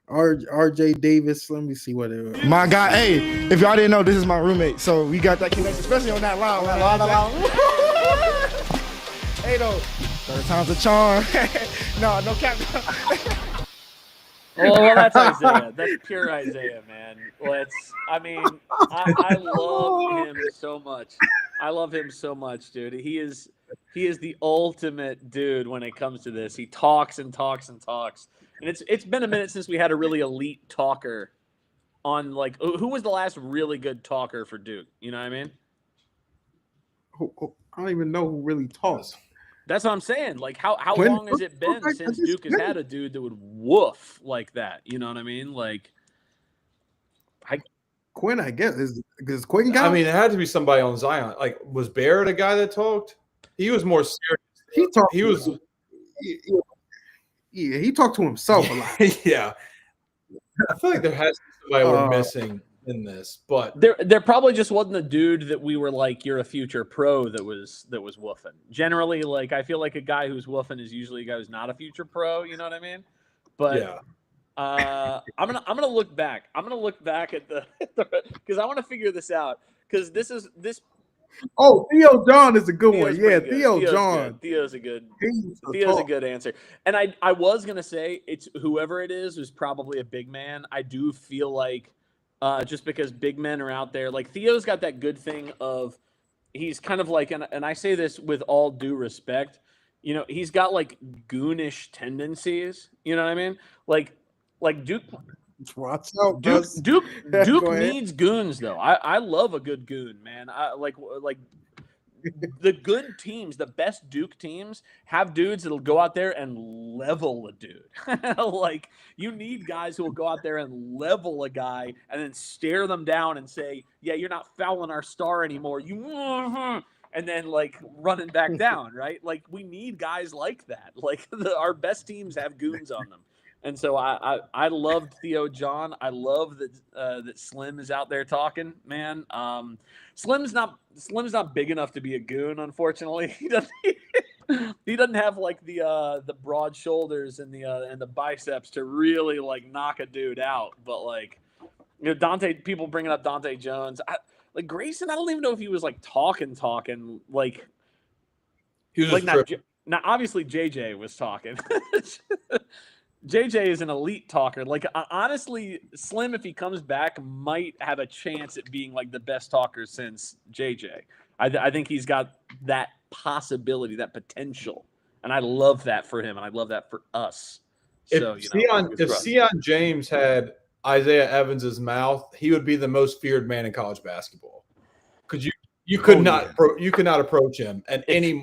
RJ Davis. Let me see what it was. My guy, hey, if y'all didn't know, this is my roommate, so we got that connection, especially on that loud. Hey, though, third time's a charm. No cap. Well, that's Isaiah. That's pure Isaiah, man. I love him so much. I love him so much, dude. He is the ultimate dude when it comes to this. He talks and talks and talks. And it's been a minute since we had a really elite talker on, like, who was the last really good talker for Duke? You know what I mean? I don't even know who really talks. That's what I'm saying. Like, how Quinn- long has it been since Duke has had a dude that would woof like that? You know what I mean? Like, Quinn, I guess is Quinn. I Count? mean, it had to be somebody on Zion. Like, was Barrett a guy that talked? He was more serious. he talked. He was. Yeah, he talked to himself a lot. Yeah. I feel like there has to be somebody we're missing in this, but there probably just wasn't a dude that we were like, you're a future pro that was woofing. Generally, like, I feel like a guy who's woofing is usually a guy who's not a future pro. You know what I mean? But yeah. I'm gonna look back. I'm gonna look back at the because I want to figure this out because this. Oh, Theo John is a good one. Theo's Yeah, pretty good. Theo Theo's John. good. Theo's a good. He's Theo's a good answer. And I was gonna say it's whoever it is who's probably a big man. I do feel like just because big men are out there, like Theo's got that good thing of he's kind of like, and I say this with all due respect, you know, he's got like goonish tendencies. You know what I mean? Like Duke. Watch out, Duke Go ahead. needs goons though. I love a good goon, man. I like the good teams, the best Duke teams have dudes that'll go out there and level a dude. Like, you need guys who will go out there and level a guy and then stare them down and say, yeah, you're not fouling our star anymore. And then like running back down, right? Like, we need guys like that. Like, our best teams have goons on them. And so I loved Theo John. I love that Slim is out there talking, man. Slim's not big enough to be a goon, unfortunately. He doesn't have like the broad shoulders and the biceps to really like knock a dude out. But like, you know, people bringing up Dante Jones, like Grayson. I don't even know if he was like talking like He was like just not obviously JJ was talking. JJ is an elite talker. Like, honestly, Slim, if he comes back, might have a chance at being like the best talker since JJ. I think he's got that possibility, that potential, and I love that for him, and I love that for us. So, if Sion James had Isaiah Evans's mouth, he would be the most feared man in college basketball because you could not approach him at any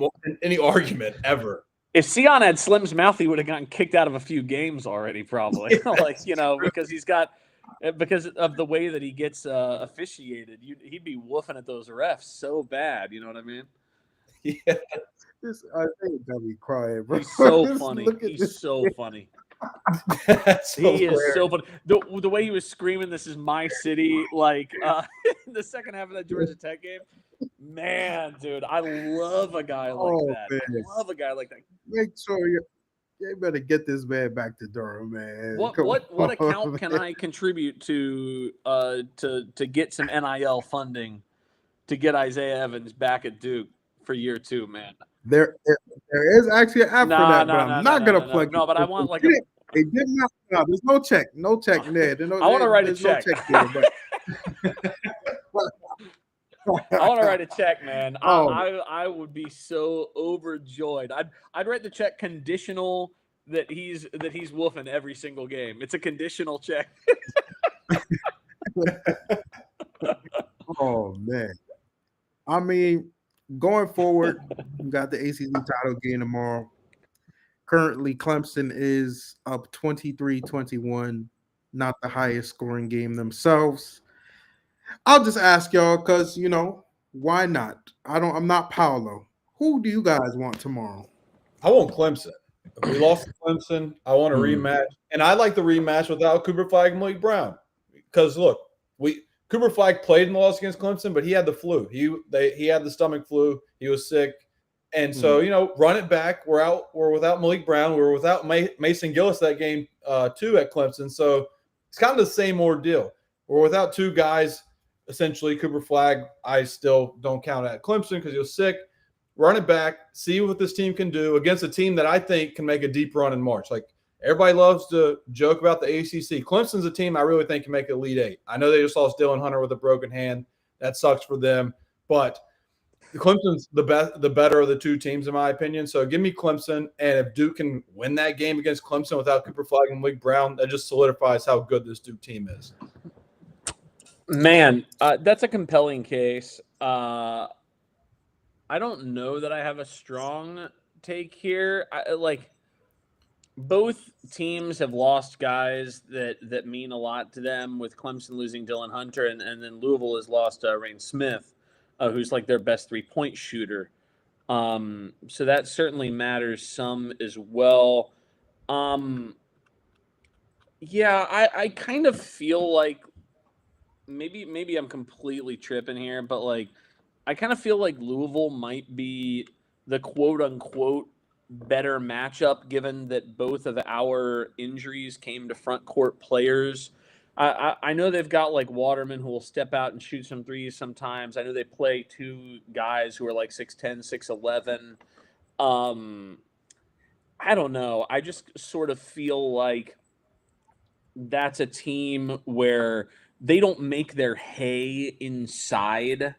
argument ever. If Sion had Slim's mouth, he would have gotten kicked out of a few games already, probably. Like, you know, because because of the way that he gets officiated, he'd be woofing at those refs so bad. You know what I mean? Yeah. I think got me crying, bro. He's so funny. He's so funny. He is so funny. The way he was screaming, "This is my city!" Like in the second half of that Georgia Tech game. Man, dude, I love a guy like that. Man. I love a guy like that. Make sure you better get this man back to Durham, man. What account can I contribute to get some NIL funding to get Isaiah Evans back at Duke for year 2, man? There is actually an app for that, but I'm not gonna plug. No, but I want like they did not. No, there's no check there. I want to write a check. There, but, I want to write a check, man. Oh. I would be so overjoyed. I'd write the check conditional that he's woofing every single game. It's a conditional check. Oh man, I mean, going forward, we got the ACC title game tomorrow. Currently, Clemson is up 23-21, not the highest scoring game themselves. I'll just ask y'all because, you know, why not? I'm not Paolo. Who do you guys want tomorrow? I want Clemson. If we lost to Clemson, I want a rematch. And I like the rematch without Cooper Flagg and Maliq Brown. Because, look, Cooper Flagg played in the loss against Clemson, but he had the flu. He had the stomach flu. He was sick. And so, you know, run it back. We're without Maliq Brown. We were without Mason Gillis that game too at Clemson. So it's kind of the same ordeal. We're without two guys. Essentially, Cooper Flagg, I still don't count at Clemson because he was sick. Run it back, see what this team can do against a team that I think can make a deep run in March. Like, everybody loves to joke about the ACC. Clemson's a team I really think can make Elite Eight. I know they just lost Dylan Hunter with a broken hand. That sucks for them. But Clemson's the better of the two teams, in my opinion. So give me Clemson. And if Duke can win that game against Clemson without Cooper Flagg and Maliq Brown, that just solidifies how good this Duke team is. Man, that's a compelling case. I don't know that I have a strong take here. Both teams have lost guys that mean a lot to them, with Clemson losing Dylan Hunter, and then Louisville has lost Rain Smith, who's like their best 3-point shooter. So that certainly matters some as well. Yeah, I kind of feel like maybe I'm completely tripping here, but like I kind of feel like Louisville might be the quote unquote better matchup, given that both of our injuries came to front court players. I know they've got like Waterman, who will step out and shoot some threes sometimes. I know they play two guys who are like 6'10", 6'11". I don't know. I just sort of feel like that's a team where they don't make their hay inside.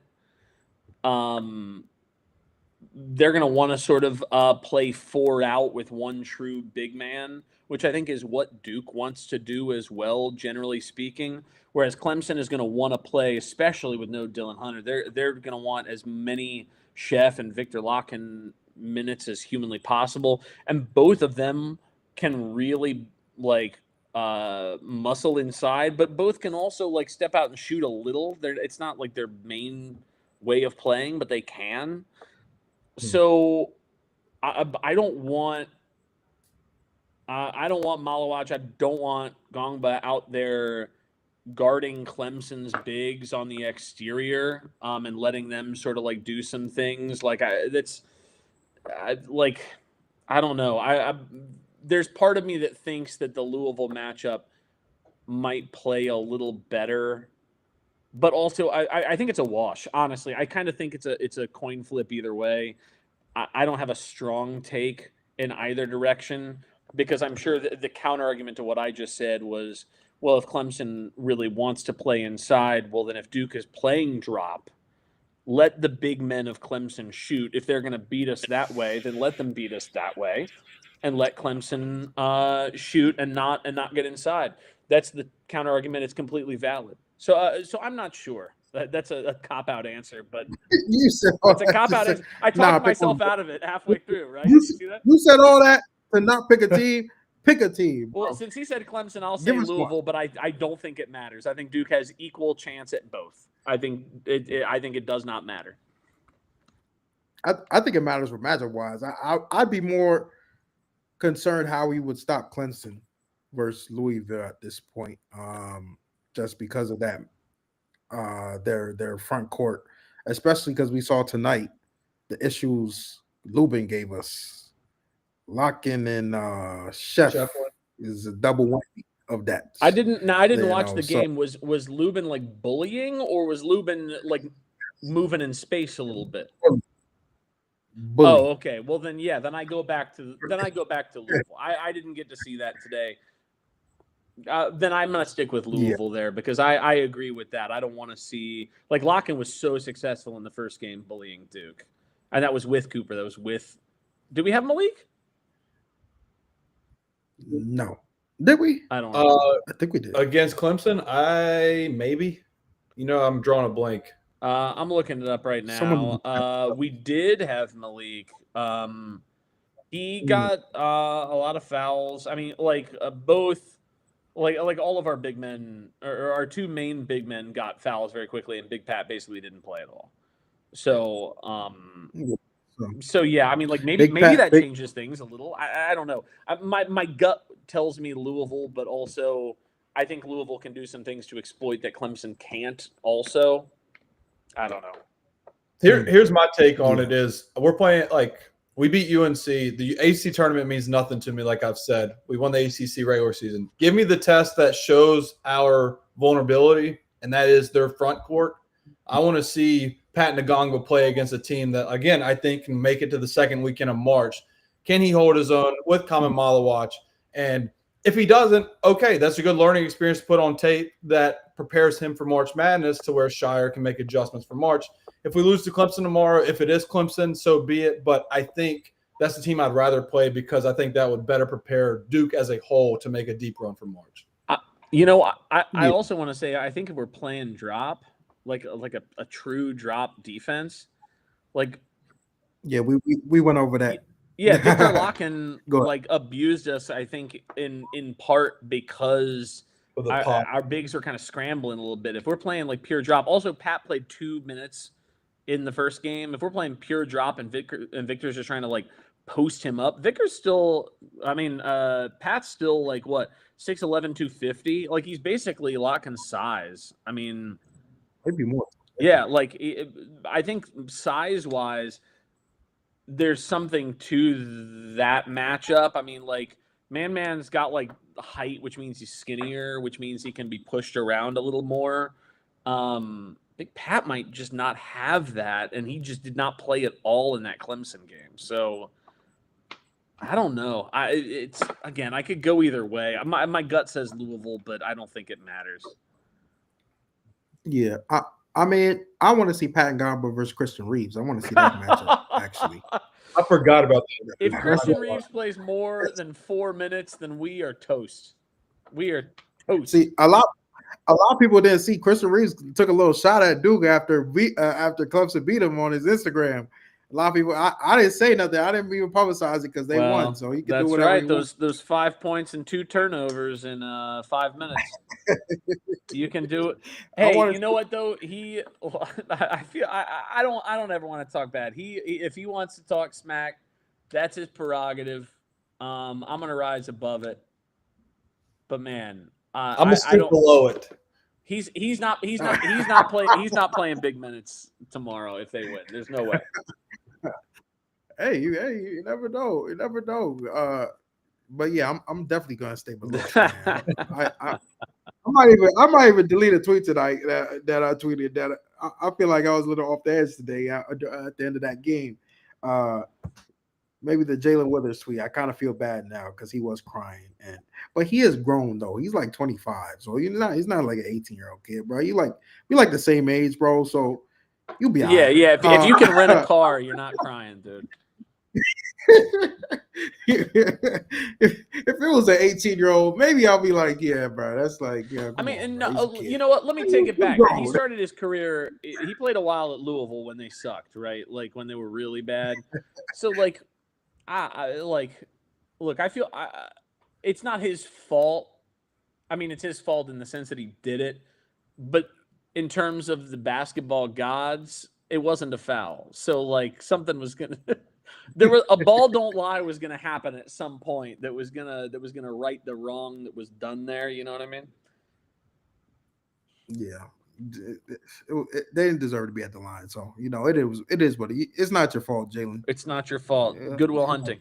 They're going to want to sort of play 4 out with one true big man, which I think is what Duke wants to do as well, generally speaking. Whereas Clemson is going to want to play, especially with no Dylan Hunter, they're going to want as many Chef and Victor Locken minutes as humanly possible. And both of them can really muscle inside, but both can also like step out and shoot a little. It's not like their main way of playing, but they can. So I don't want Malawach. I don't want Gongba out there guarding Clemson's bigs on the exterior and letting them sort of like do some things. I don't know. There's part of me that thinks that the Louisville matchup might play a little better, but also I think it's a wash. Honestly, I kind of think it's a coin flip either way. I don't have a strong take in either direction, because I'm sure that the counter argument to what I just said was, well, if Clemson really wants to play inside, well, then if Duke is playing drop, let the big men of Clemson shoot. If they're going to beat us that way, then let them beat us that way, and let Clemson shoot and not get inside. That's the counter argument. It's completely valid. So I'm not sure. That's a cop-out answer, but You said it's a cop-out answer. I talked myself out of it halfway through, right? You see that? You said all that to not pick a team. Pick a team. Bro. Well, since he said Clemson, I'll say Louisville, but I don't think it matters. I think Duke has equal chance at both. I think it does not matter. I think it matters for matchup-wise. I'd be more concerned how we would stop Clemson versus Louisville at this point, just because of that. Their front court, especially because we saw tonight the issues Lubin gave us. Locken and Chef is a double whammy of that. I didn't watch the game. Was Lubin like bullying, or was Lubin like moving in space a little bit? Bully. Oh, okay. Well, then then I go back to Louisville. I didn't get to see that today. Then I'm gonna stick with Louisville there, because I agree with that. I don't want to see, like, Locken was so successful in the first game bullying Duke, and that was with Cooper. That was with. Did we have Maliq? No. Did we? I don't know. I think we did. Against Clemson, maybe. I'm drawing a blank. I'm looking it up right now. We did have Maliq. He got a lot of fouls. I mean, both, like all of our big men, or our two main big men, got fouls very quickly, and Big Pat basically didn't play at all. So, yeah, I mean, like maybe that changes things a little. I don't know. My gut tells me Louisville, but also I think Louisville can do some things to exploit that Clemson can't. Also, I don't know. Here's my take on it: is we're playing we beat UNC. The ACC tournament means nothing to me. Like I've said, we won the ACC regular season. Give me the test that shows our vulnerability, and that is their front court. I want to see Pat Ngongba play against a team that, again, I think can make it to the second weekend of March. Can he hold his own with Common Malawach? And if he doesn't, okay, that's a good learning experience to put on tape that prepares him for March Madness, to where Shire can make adjustments for March. If we lose to Clemson tomorrow, if it is Clemson, so be it. But I think that's the team I'd rather play, because I think that would better prepare Duke as a whole to make a deep run for March. I also want to say, I think if we're playing drop, like a true drop defense, we went over that. Yeah, Victor Locken Go ahead. like abused us, I think, in part because With the pop. our bigs were kind of scrambling a little bit. If we're playing like pure drop, also Pat played 2 minutes in the first game. If we're playing pure drop and Victor's just trying to like post him up, Victor's still, I mean, Pat's still like what, 6'11", 250? Like he's basically Locken's size. I mean, Maybe more. yeah, like I think size wise, there's something to that matchup. I mean, like Man's got like height, which means he's skinnier, which means he can be pushed around a little more. I think Pat might just not have that, and he just did not play at all in that Clemson game. So I don't know. It's again, I could go either way. My gut says Louisville, but I don't think it matters. Yeah, I mean, I want to see Pat Gomber versus Christian Reeves. I want to see that matchup, actually. I forgot about that. If Christian Reeves plays more than 4 minutes, then we are toast. We are toast. See, a lot of people didn't see Christian Reeves took a little shot at Duke after Clemson beat him on his Instagram. A lot of people, I didn't say nothing. I didn't even publicize it because they won, so he can do whatever. That's right. Those 5 points and 2 turnovers in 5 minutes. You can do it. Hey, you know what though? I feel I don't ever want to talk bad. If he wants to talk smack, that's his prerogative. I'm gonna rise above it. But man, I'm gonna stick below it. He's not playing big minutes tomorrow if they win. There's no way. Hey, you never know. You never know. But yeah, I'm definitely gonna stay below. I might even delete a tweet tonight that I tweeted that I feel like I was a little off the edge today at the end of that game. Maybe the Jalen Withers tweet. I kind of feel bad now because he was crying, but he has grown though. He's like 25, so he's not like an 18-year-old kid, bro. We like the same age, bro. So you'll be yeah, right. Yeah. If you can rent a car, you're not crying, dude. if it was an 18-year-old, maybe I'll be like, yeah, bro. That's like, yeah. I mean, and you know what? Let me take it back. He started his career. He played a while at Louisville when they sucked, right? Like when they were really bad. So like. Look, I feel it's not his fault. I mean, it's his fault in the sense that he did it, but in terms of the basketball gods, it wasn't a foul. So like something was gonna, a ball don't lie was gonna happen at some point that was gonna right the wrong that was done there. You know what I mean? Yeah. They didn't deserve to be at the line, so you know it is what it's not your fault, Jalen. It's not your fault. Goodwill Hunting.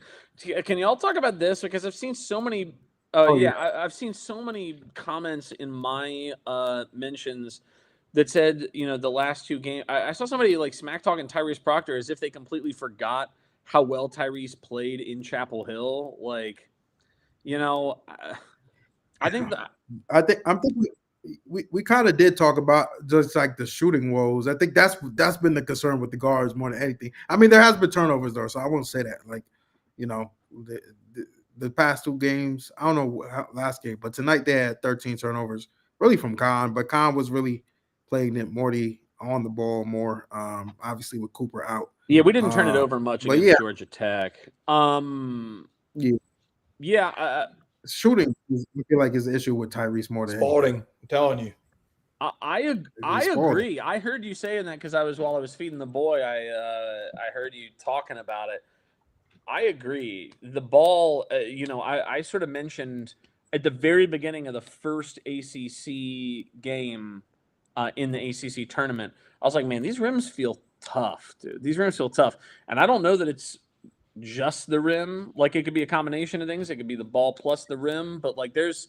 Can y'all talk about this because I've seen so many. I've seen so many comments in my mentions that said the last 2 games. I saw somebody like smack talking Tyrese Proctor as if they completely forgot how well Tyrese played in Chapel Hill. Like, I think that I'm thinking. We kind of did talk about just like the shooting woes. I think that's been the concern with the guards more than anything. I mean, there has been turnovers though, so I won't say that. Like, the past 2 games, I don't know how, last game, but tonight they had 13 turnovers, really from Kon. But Kon was really playing it Morty on the ball more. Obviously with Cooper out. Yeah, we didn't turn it over much against Georgia Tech. Shooting, I feel like is the issue with Tyrese more than Spalding. I'm telling you. I agree. I heard you saying that because while I was feeding the boy, I heard you talking about it. I agree. The ball, I sort of mentioned at the very beginning of the first ACC game in the ACC tournament. I was like, man, these rims feel tough, dude. These rims feel tough, and I don't know that it's just the rim. Like it could be a combination of things. It could be the ball plus the rim, but like there's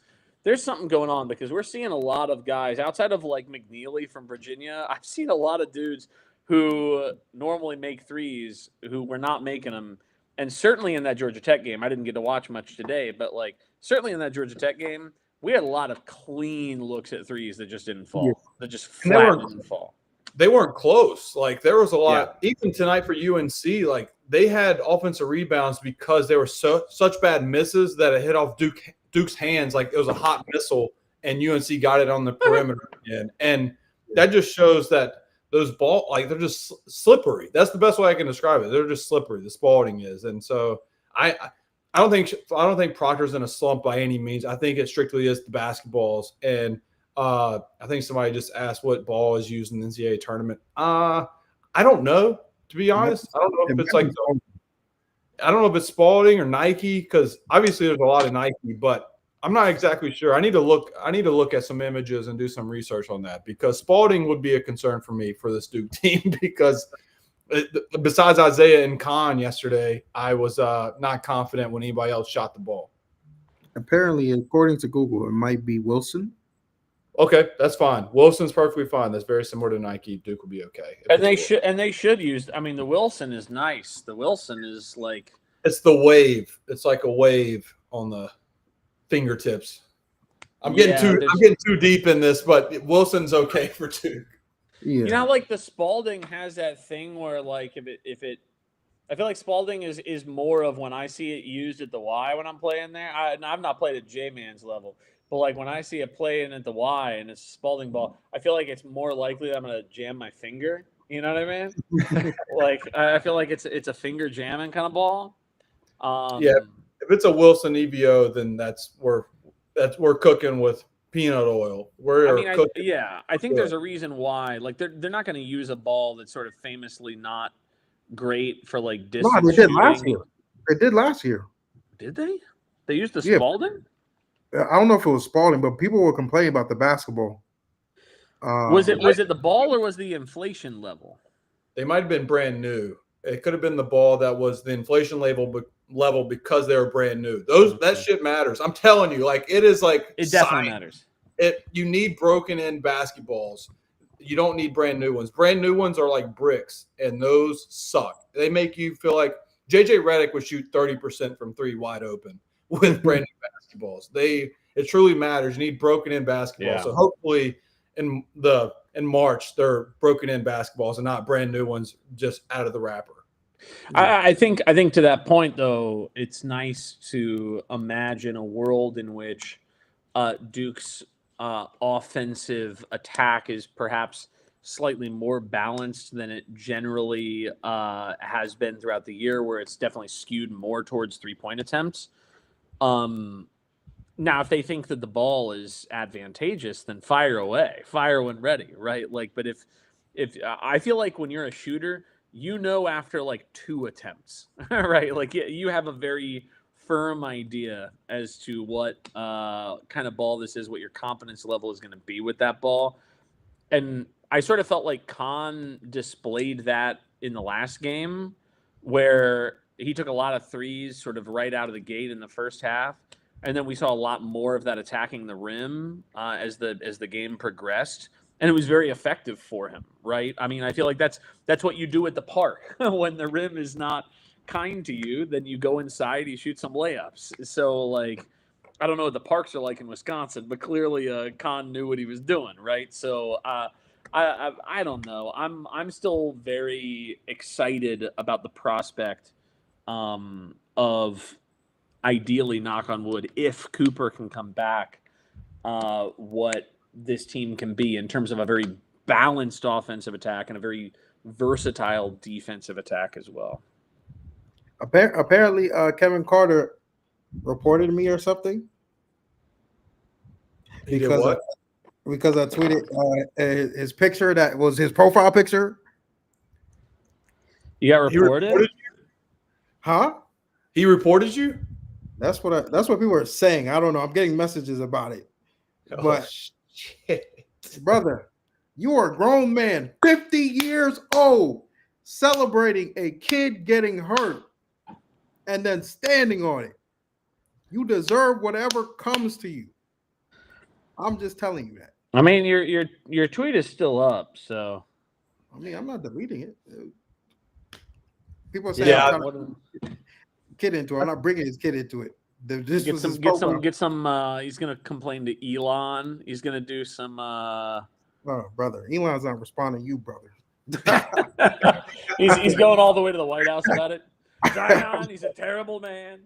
something going on because we're seeing a lot of guys outside of like McNeely from Virginia. I've seen a lot of dudes who normally make threes who were not making them. And certainly in that Georgia Tech game, I didn't get to watch much today, but like certainly in that Georgia Tech game, we had a lot of clean looks at threes that just didn't fall. That just flat didn't fall. They weren't close. Like there was a lot, even tonight for UNC, like they had offensive rebounds because they were such bad misses that it hit off Duke's hands like it was a hot missile, and UNC got it on the perimeter again. And that just shows that those they're just slippery. That's the best way I can describe it. They're just slippery. The Spalding is. And so I don't think Proctor's in a slump by any means. I think it strictly is the basketballs. And I think somebody just asked what ball is used in the NCAA tournament. I don't know, to be honest. I don't know if it's like I don't know if it's Spalding or Nike, because obviously there's a lot of Nike, but I'm not exactly sure. I need to look at some images and do some research on that, because Spalding would be a concern for me for this Duke team because besides Isaiah and Kon yesterday, I was not confident when anybody else shot the ball. Apparently, according to Google, it might be Wilson. Okay, that's fine. Wilson's perfectly fine. That's very similar to Nike. Duke will be okay. And they should use. I mean, the Wilson is nice. The Wilson is like it's the wave. It's like a wave on the fingertips. I'm getting too deep in this, but Wilson's okay for Duke. Yeah. You know, like the Spalding has that thing where, like, if it, I feel like Spalding is more of when I see it used at the Y when I'm playing there. I've not played at JMann's level, but like when I see it playing at the Y and it's a Spalding ball, I feel like it's more likely that I'm gonna jam my finger. You know what I mean? Like I feel like it's a finger jamming kind of ball. Yeah, if it's a Wilson EVO, then we're cooking with peanut oil. I think there's a reason why. Like they're not going to use a ball that's sort of famously not great for like distance. No, they did last year. They did last year. Did they? They used the Spalding? I don't know if it was Spalding, but people were complaining about the basketball. Was it the ball or was the inflation level? They might have been brand new. It could have been the ball that was the inflation level because they were brand new. That shit matters. I'm telling you, like it is like it definitely matters. You need broken in basketballs. You don't need brand new ones. Brand new ones are like bricks, and those suck. They make you feel like JJ Redick would shoot 30% from three wide open with brand new basketballs. It truly matters. You need broken in basketballs. Yeah. So hopefully in March they're broken in basketballs and not brand new ones just out of the wrapper. I think to that point though, it's nice to imagine a world in which Duke's offensive attack is perhaps slightly more balanced than it generally has been throughout the year, where it's definitely skewed more towards 3-point attempts. Now, if they think that the ball is advantageous, then fire away, fire when ready, right? Like, but if I feel like when you're a shooter, you know after like 2 attempts, right? Like you have a very firm idea as to what kind of ball this is, what your confidence level is going to be with that ball. And I sort of felt like Kon displayed that in the last game, where he took a lot of threes sort of right out of the gate in the first half. And then we saw a lot more of that attacking the rim as the game progressed. And it was very effective for him, right? I mean, I feel like that's what you do at the park. When the rim is not kind to you, then you go inside, you shoot some layups. So, like, I don't know what the parks are like in Wisconsin, but clearly Kon knew what he was doing, right? So I don't know. I'm still very excited about the prospect of ideally, knock on wood, if Cooper can come back, what this team can be in terms of a very balanced offensive attack and a very versatile defensive attack as well. Apparently, Kevin Carter reported me or something. Because I tweeted his picture that was his profile picture. You got reported? Huh? He reported you? That's what people are saying. I don't know. I'm getting messages about it. But shit. Brother, you are a grown man, 50 years old, celebrating a kid getting hurt and then standing on it. You deserve whatever comes to you. I'm just telling you that. I mean, your tweet is still up, so. I mean, I'm not deleting it. People say I'm trying to kid into it. I'm not bringing his kid into it. Get some. He's gonna complain to Elon. He's gonna do some. Oh, brother, Elon's not responding to you, brother. he's going all the way to the White House about it. Zion, he's a terrible man.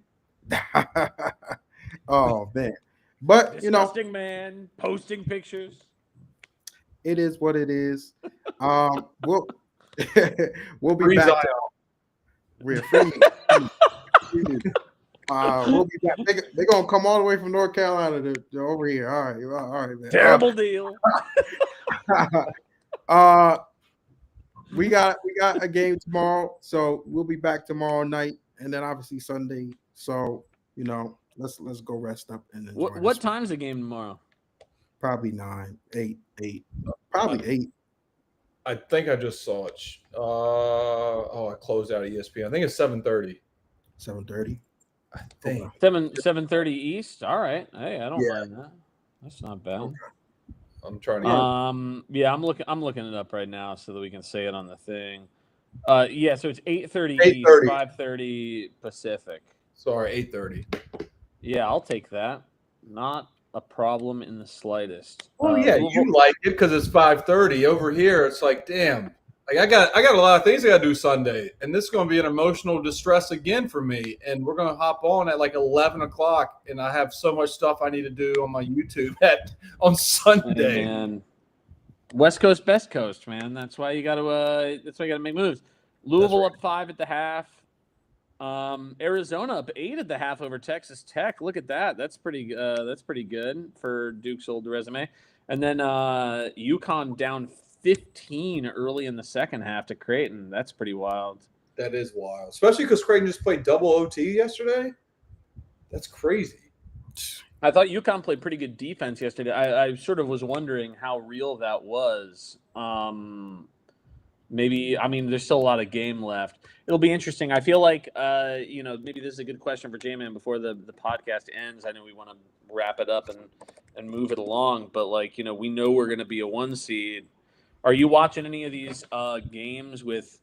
Oh man, but disgusting man posting pictures. It is what it is. We'll be back. We'll be back. They're gonna come all the way from North Carolina to over here. All right, man. Terrible deal. We got a game tomorrow, so we'll be back tomorrow night, and then obviously Sunday. So let's go rest up and enjoy. What time's the game tomorrow? Probably 9, 8, probably 8. I think I just saw it. I closed out of ESPN. I think it's 7:30. 7:30. I think 7:30 East. All right. Hey, I don't mind that. That's not bad. Okay. I'm trying to. I'm looking it up right now so that we can say it on the thing. So it's 8:30 East, 5:30 Pacific. Sorry, 8:30. Yeah, I'll take that. Not a problem in the slightest. Oh you like it because it's 5:30. Over here, it's like, damn. Like I got a lot of things I got to do Sunday, and this is going to be an emotional distress again for me. And we're going to hop on at like 11 o'clock, and I have so much stuff I need to do on my YouTube on Sunday. Hey, man. West Coast, best coast, man. That's why you got to make moves. Louisville up 5 at the half. Arizona up 8 at the half over Texas Tech. Look at that. That's pretty good for Duke's old resume. And then UConn down 15 early in the second half to Creighton. That's pretty wild. That is wild, especially because Creighton just played double OT yesterday. That's crazy. I thought UConn played pretty good defense yesterday. I sort of was wondering how real that was. Maybe, there's still a lot of game left. It'll be interesting. I feel like, maybe this is a good question for JMann before the podcast ends. I know we want to wrap it up and move it along, but we know we're going to be a 1 seed. Are you watching any of these games with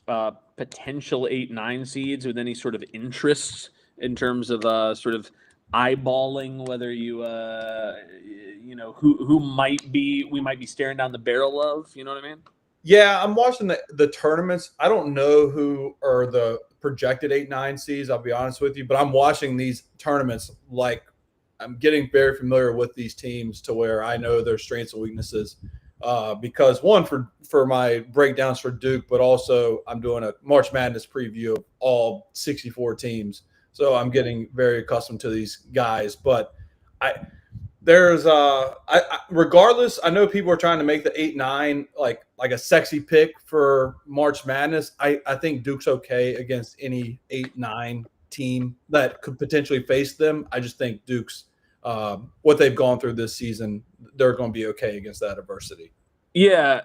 potential 8-9 seeds with any sort of interest in terms of sort of eyeballing whether who we might be staring down the barrel of? You know what I mean? Yeah, I'm watching the tournaments. I don't know who are the projected 8-9 seeds, I'll be honest with you, but I'm watching these tournaments like I'm getting very familiar with these teams to where I know their strengths and weaknesses. Because one, for my breakdowns for Duke, but also I'm doing a March Madness preview of all 64 teams. So I'm getting very accustomed to these guys. But regardless, I know people are trying to make the 8-9 like a sexy pick for March Madness. I think Duke's okay against any 8-9 team that could potentially face them. I just think Duke's what they've gone through this season, they're going to be okay against that adversity. Yeah,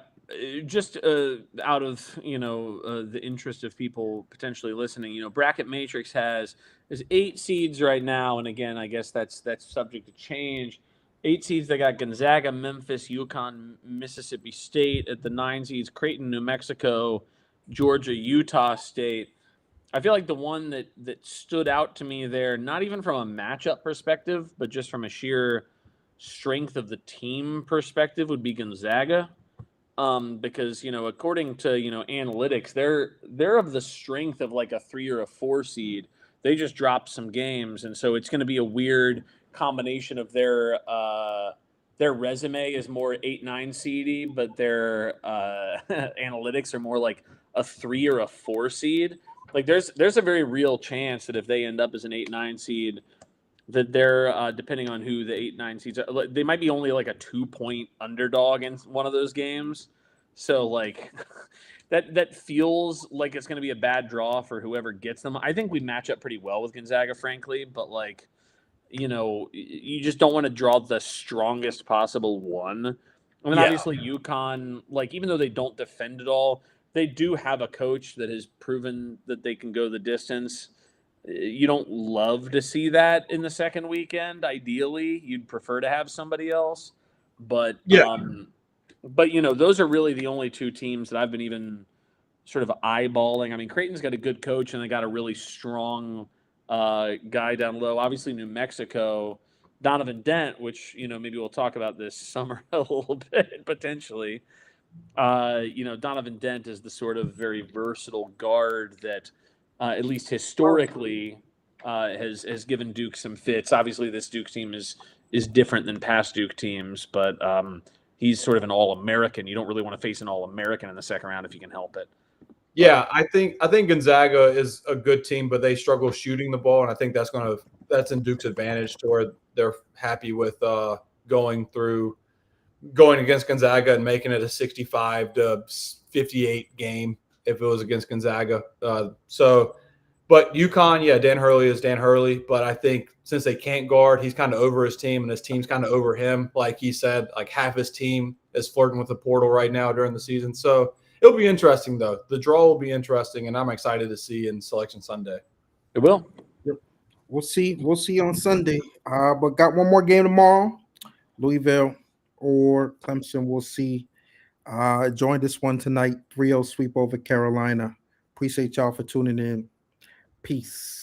just out of the interest of people potentially listening, Bracket Matrix has 8 seeds right now, and again, I guess that's subject to change. 8 seeds, they got Gonzaga, Memphis, UConn, Mississippi State. At the 9 seeds, Creighton, New Mexico, Georgia, Utah State. I feel like the one that stood out to me there, not even from a matchup perspective, but just from a sheer strength of the team perspective, would be Gonzaga. Because, according to, analytics, they're of the strength of like a 3 or a 4 seed. They just dropped some games. And so it's going to be a weird combination of their resume is more 8-9 seedy, but their analytics are more like a 3 or a 4 seed. Like there's a very real chance that if they end up as an 8-9 seed, that they're depending on who the 8-9 seeds are, they might be only like a 2-point underdog in one of those games. So like that feels like it's going to be a bad draw for whoever gets them. I think we match up pretty well with Gonzaga, frankly, but you just don't want to draw the strongest possible one. I mean, obviously UConn, even though they don't defend at all, they do have a coach that has proven that they can go the distance. You don't love to see that in the second weekend. Ideally, you'd prefer to have somebody else. But those are really the only 2 teams that I've been even sort of eyeballing. I mean, Creighton's got a good coach and they got a really strong guy down low. Obviously, New Mexico, Donovan Dent, which maybe we'll talk about this summer a little bit potentially. Donovan Dent is the sort of very versatile guard that, at least historically, has given Duke some fits. Obviously, this Duke team is different than past Duke teams, but he's sort of an All-American. You don't really want to face an All-American in the second round if you can help it. Yeah, I think Gonzaga is a good team, but they struggle shooting the ball, and I think that's in Duke's advantage to where they're happy with going against Gonzaga and making it a 65-58 game if it was against Gonzaga. But UConn, yeah, Dan Hurley is Dan Hurley, but I think since they can't guard, he's kind of over his team, and his team's kind of over him. Like he said, like half his team is flirting with the portal right now during the season. So it'll be interesting, though. The draw will be interesting, and I'm excited to see in Selection Sunday. It will. Yep. We'll see on Sunday. But got one more game tomorrow. Louisville or Clemson. We'll see. Join this one tonight. 3-0 sweep over Carolina. Appreciate y'all for tuning in. Peace.